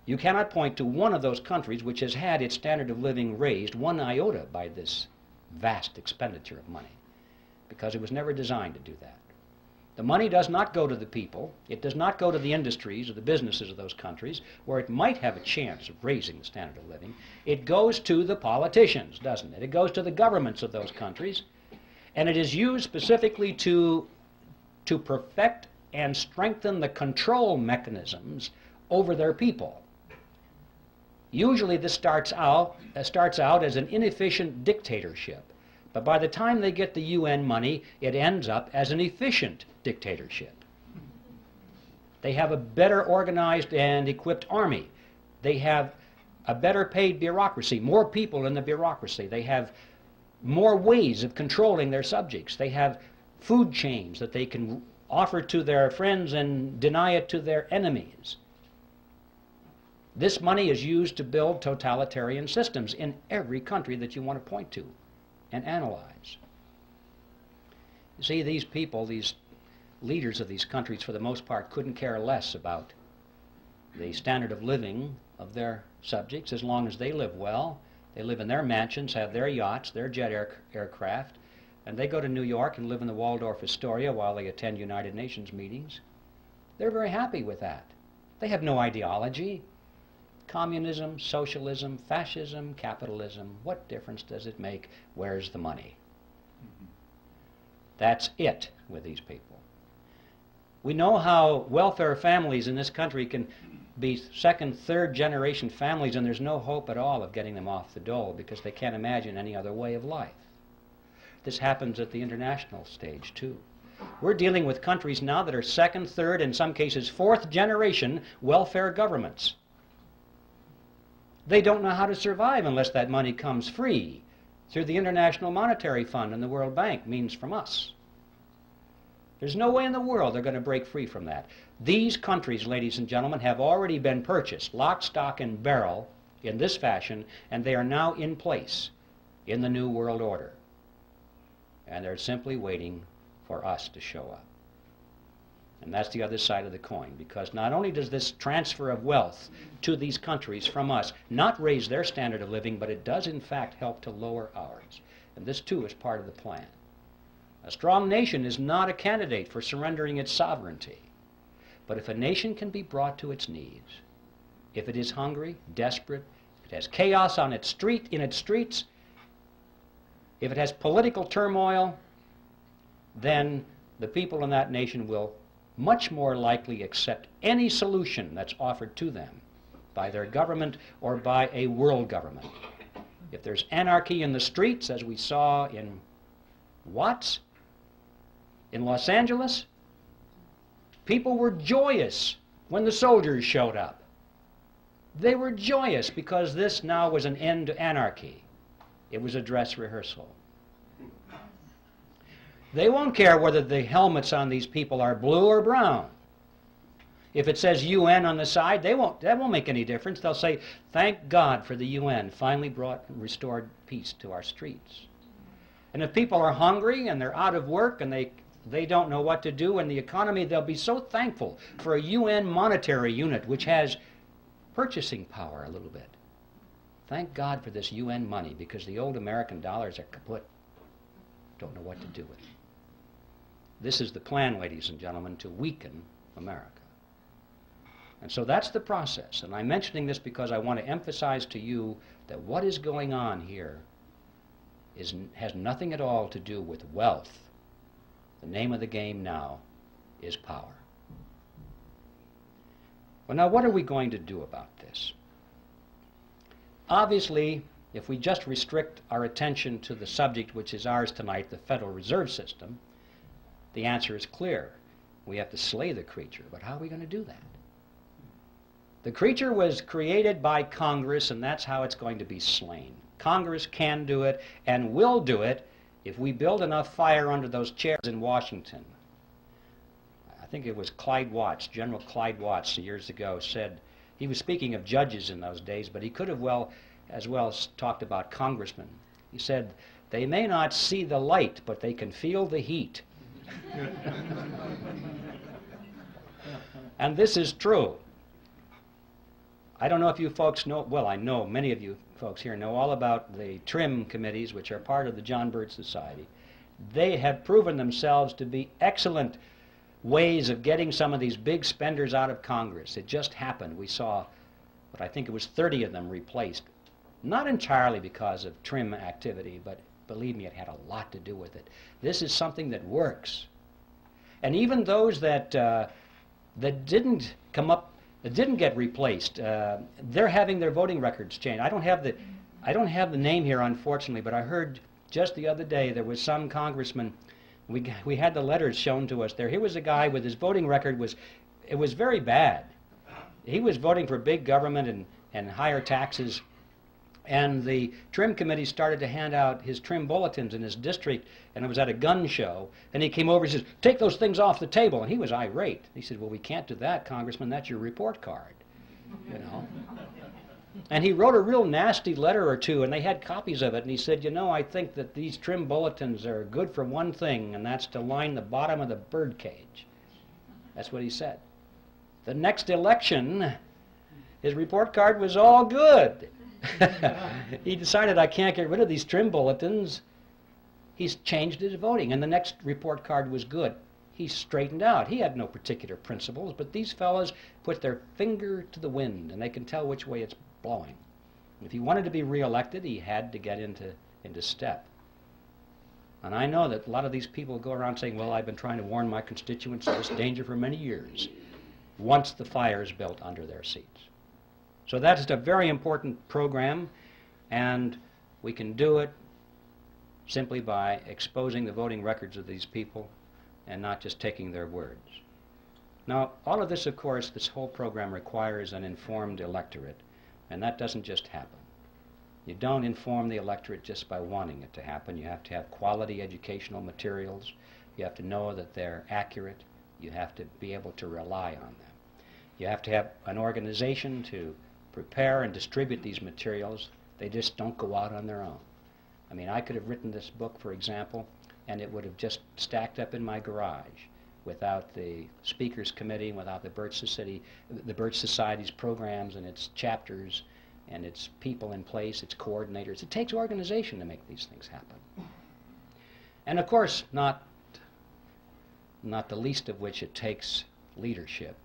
you cannot point to one of those countries which has had its standard of living raised one iota by this vast expenditure of money, because it was never designed to do that. The money does not go to the people. It does not go to the industries or the businesses of those countries where it might have a chance of raising the standard of living. It goes to the politicians, doesn't it? It goes to the governments of those countries, and it is used specifically to perfect and strengthen the control mechanisms over their people. Usually this starts out as an inefficient dictatorship, but by the time they get the UN money, it ends up as an efficient dictatorship. They have a better organized and equipped army. They have a better paid bureaucracy, more people in the bureaucracy. They have more ways of controlling their subjects. They have food chains that they can offer to their friends and deny it to their enemies. This money is used to build totalitarian systems in every country that you want to point to and analyze. You see, these people, these leaders of these countries, for the most part, couldn't care less about the standard of living of their subjects as long as they live well. They live in their mansions, have their yachts, their jet aircraft, and they go to New York and live in the Waldorf Astoria while they attend United Nations meetings. They're very happy with that. They have no ideology. Communism, socialism, fascism, capitalism, what difference does it make? Where's the money? That's it with these people. We know how welfare families in this country can be second, third generation families, and there's no hope at all of getting them off the dole because they can't imagine any other way of life. This happens at the international stage, too. We're dealing with countries now that are second, third, in some cases fourth generation welfare governments. They don't know how to survive unless that money comes free through the International Monetary Fund and the World Bank, means from us. There's no way in the world they're going to break free from that. These countries, ladies and gentlemen, have already been purchased, lock, stock, and barrel, in this fashion, and they are now in place in the New World Order. And they're simply waiting for us to show up. And that's the other side of the coin, because not only does this transfer of wealth to these countries from us not raise their standard of living, but it does in fact help to lower ours. And this too is part of the plan. A strong nation is not a candidate for surrendering its sovereignty. But if a nation can be brought to its knees, if it is hungry, desperate, if it has chaos on its streets, if it has political turmoil, then the people in that nation will much more likely accept any solution that's offered to them by their government or by a world government. If there's anarchy in the streets, as we saw in Watts, in Los Angeles, people were joyous when the soldiers showed up. They were joyous because this now was an end to anarchy. It was a dress rehearsal. They won't care whether the helmets on these people are blue or brown. If it says UN on the side, that won't make any difference. They'll say, thank God for the UN finally brought and restored peace to our streets. And if people are hungry and they're out of work and they don't know what to do in the economy, they'll be so thankful for a UN monetary unit which has purchasing power a little bit. Thank God for this UN money, because the old American dollars are kaput. Don't know what to do with them. This is the plan, ladies and gentlemen, to weaken America. And so that's the process. And I'm mentioning this because I want to emphasize to you that what is going on here has nothing at all to do with wealth. The name of the game now is power. Well, now what are we going to do about this? Obviously, if we just restrict our attention to the subject which is ours tonight, the Federal Reserve System, the answer is clear. We have to slay the creature, but how are we going to do that? The creature was created by Congress, and that's how it's going to be slain. Congress can do it and will do it if we build enough fire under those chairs in Washington. I think it was Clyde Watts, General Clyde Watts, years ago, said, he was speaking of judges in those days, but he could have as well talked about congressmen. He said, they may not see the light, but they can feel the heat. And this is true. I don't know if you folks know, well, I know many of you folks here know all about the TRIM committees, which are part of the John Birch Society. They have proven themselves to be excellent ways of getting some of these big spenders out of Congress. It just happened. We saw, but I think it was 30 of them replaced. Not entirely because of TRIM activity, but believe me, it had a lot to do with it. This is something that works. And even those that didn't come up, that didn't get replaced, they're having their voting records changed. I don't have the name here, unfortunately, but I heard just the other day there was some congressman. We had the letters shown to us there. Here was a guy with his voting record it was very bad. He was voting for big government and higher taxes. And the TRIM committee started to hand out his TRIM bulletins in his district, and it was at a gun show. And he came over and says, take those things off the table. And he was irate. He said, well, we can't do that, Congressman. That's your report card, you know. And he wrote a real nasty letter or two, and they had copies of it. And he said, you know, I think that these TRIM bulletins are good for one thing, and that's to line the bottom of the bird cage. That's what he said. The next election, his report card was all good. He decided, I can't get rid of these TRIM bulletins. He's changed his voting, and the next report card was good. He straightened out. He had no particular principles, but these fellows put their finger to the wind, and they can tell which way it's blowing. If he wanted to be reelected, he had to get into step. And I know that a lot of these people go around saying, well, I've been trying to warn my constituents of this danger for many years, once the fire is built under their seats. So that is a very important program, and we can do it simply by exposing the voting records of these people and not just taking their words. Now, all of this, of course, this whole program requires an informed electorate, and that doesn't just happen. You don't inform the electorate just by wanting it to happen. You have to have quality educational materials. You have to know that they're accurate. You have to be able to rely on them. You have to have an organization to prepare and distribute these materials. They just don't go out on their own. I mean, I could have written this book, for example, and it would have just stacked up in my garage without the Speakers Committee, without the Birch Society's programs and its chapters and its people in place, its coordinators. It takes organization to make these things happen. And of course, not the least of which it takes leadership,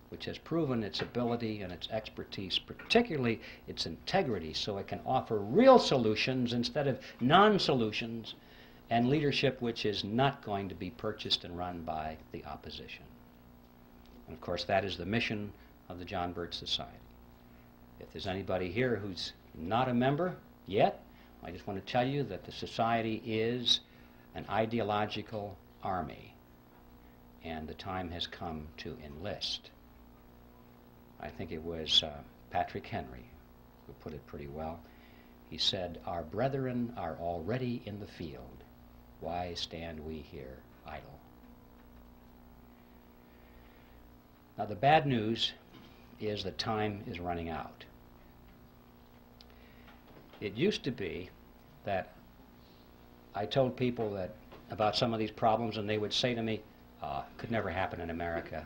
which has proven its ability and its expertise, particularly its integrity, so it can offer real solutions instead of non-solutions, and leadership which is not going to be purchased and run by the opposition. And of course, that is the mission of the John Birch Society. If there's anybody here who's not a member yet, I just want to tell you that the Society is an ideological army, and the time has come to enlist. I think it was Patrick Henry who put it pretty well. He said, "Our brethren are already in the field. Why stand we here idle?" Now, the bad news is that time is running out. It used to be that I told people that about some of these problems, and they would say to me, could never happen in America.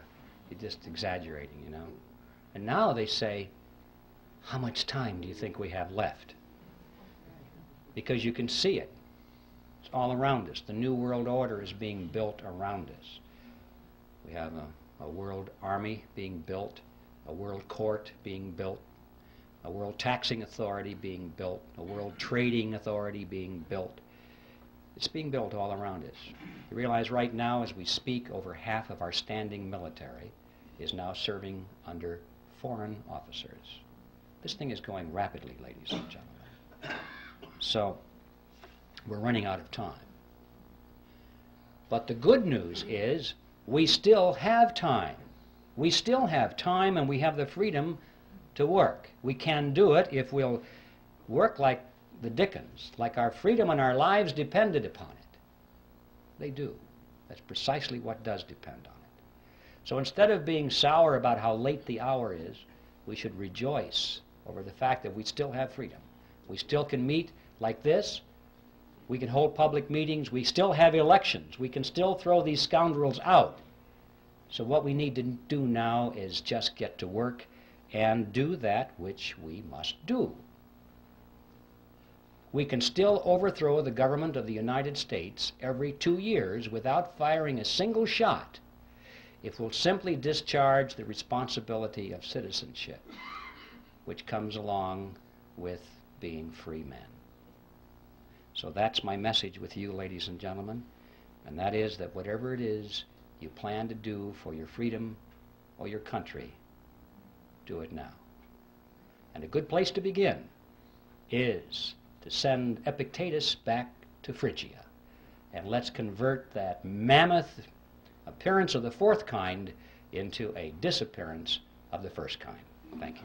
You're just exaggerating, you know. And now they say, how much time do you think we have left? Because you can see it. It's all around us. The New World Order is being built around us. We have a world army being built, a world court being built, a world taxing authority being built, a world trading authority being built. It's being built all around us. You realize right now, as we speak, over half of our standing military is now serving under foreign officers. This thing is going rapidly, ladies and gentlemen. So, we're running out of time. But the good news is, we still have time. We still have time, and we have the freedom to work. We can do it if we'll work like the Dickens, like our freedom and our lives depended upon it. They do. That's precisely what does depend on it. So instead of being sour about how late the hour is, we should rejoice over the fact that we still have freedom. We still can meet like this. We can hold public meetings. We still have elections. We can still throw these scoundrels out. So what we need to do now is just get to work and do that which we must do. We can still overthrow the government of the United States every 2 years without firing a single shot if we'll simply discharge the responsibility of citizenship, which comes along with being free men. So that's my message with you, ladies and gentlemen, and that is that whatever it is you plan to do for your freedom or your country, do it now. And a good place to begin is to send Epictetus back to Phrygia. And let's convert that mammoth appearance of the fourth kind into a disappearance of the first kind. Thank you.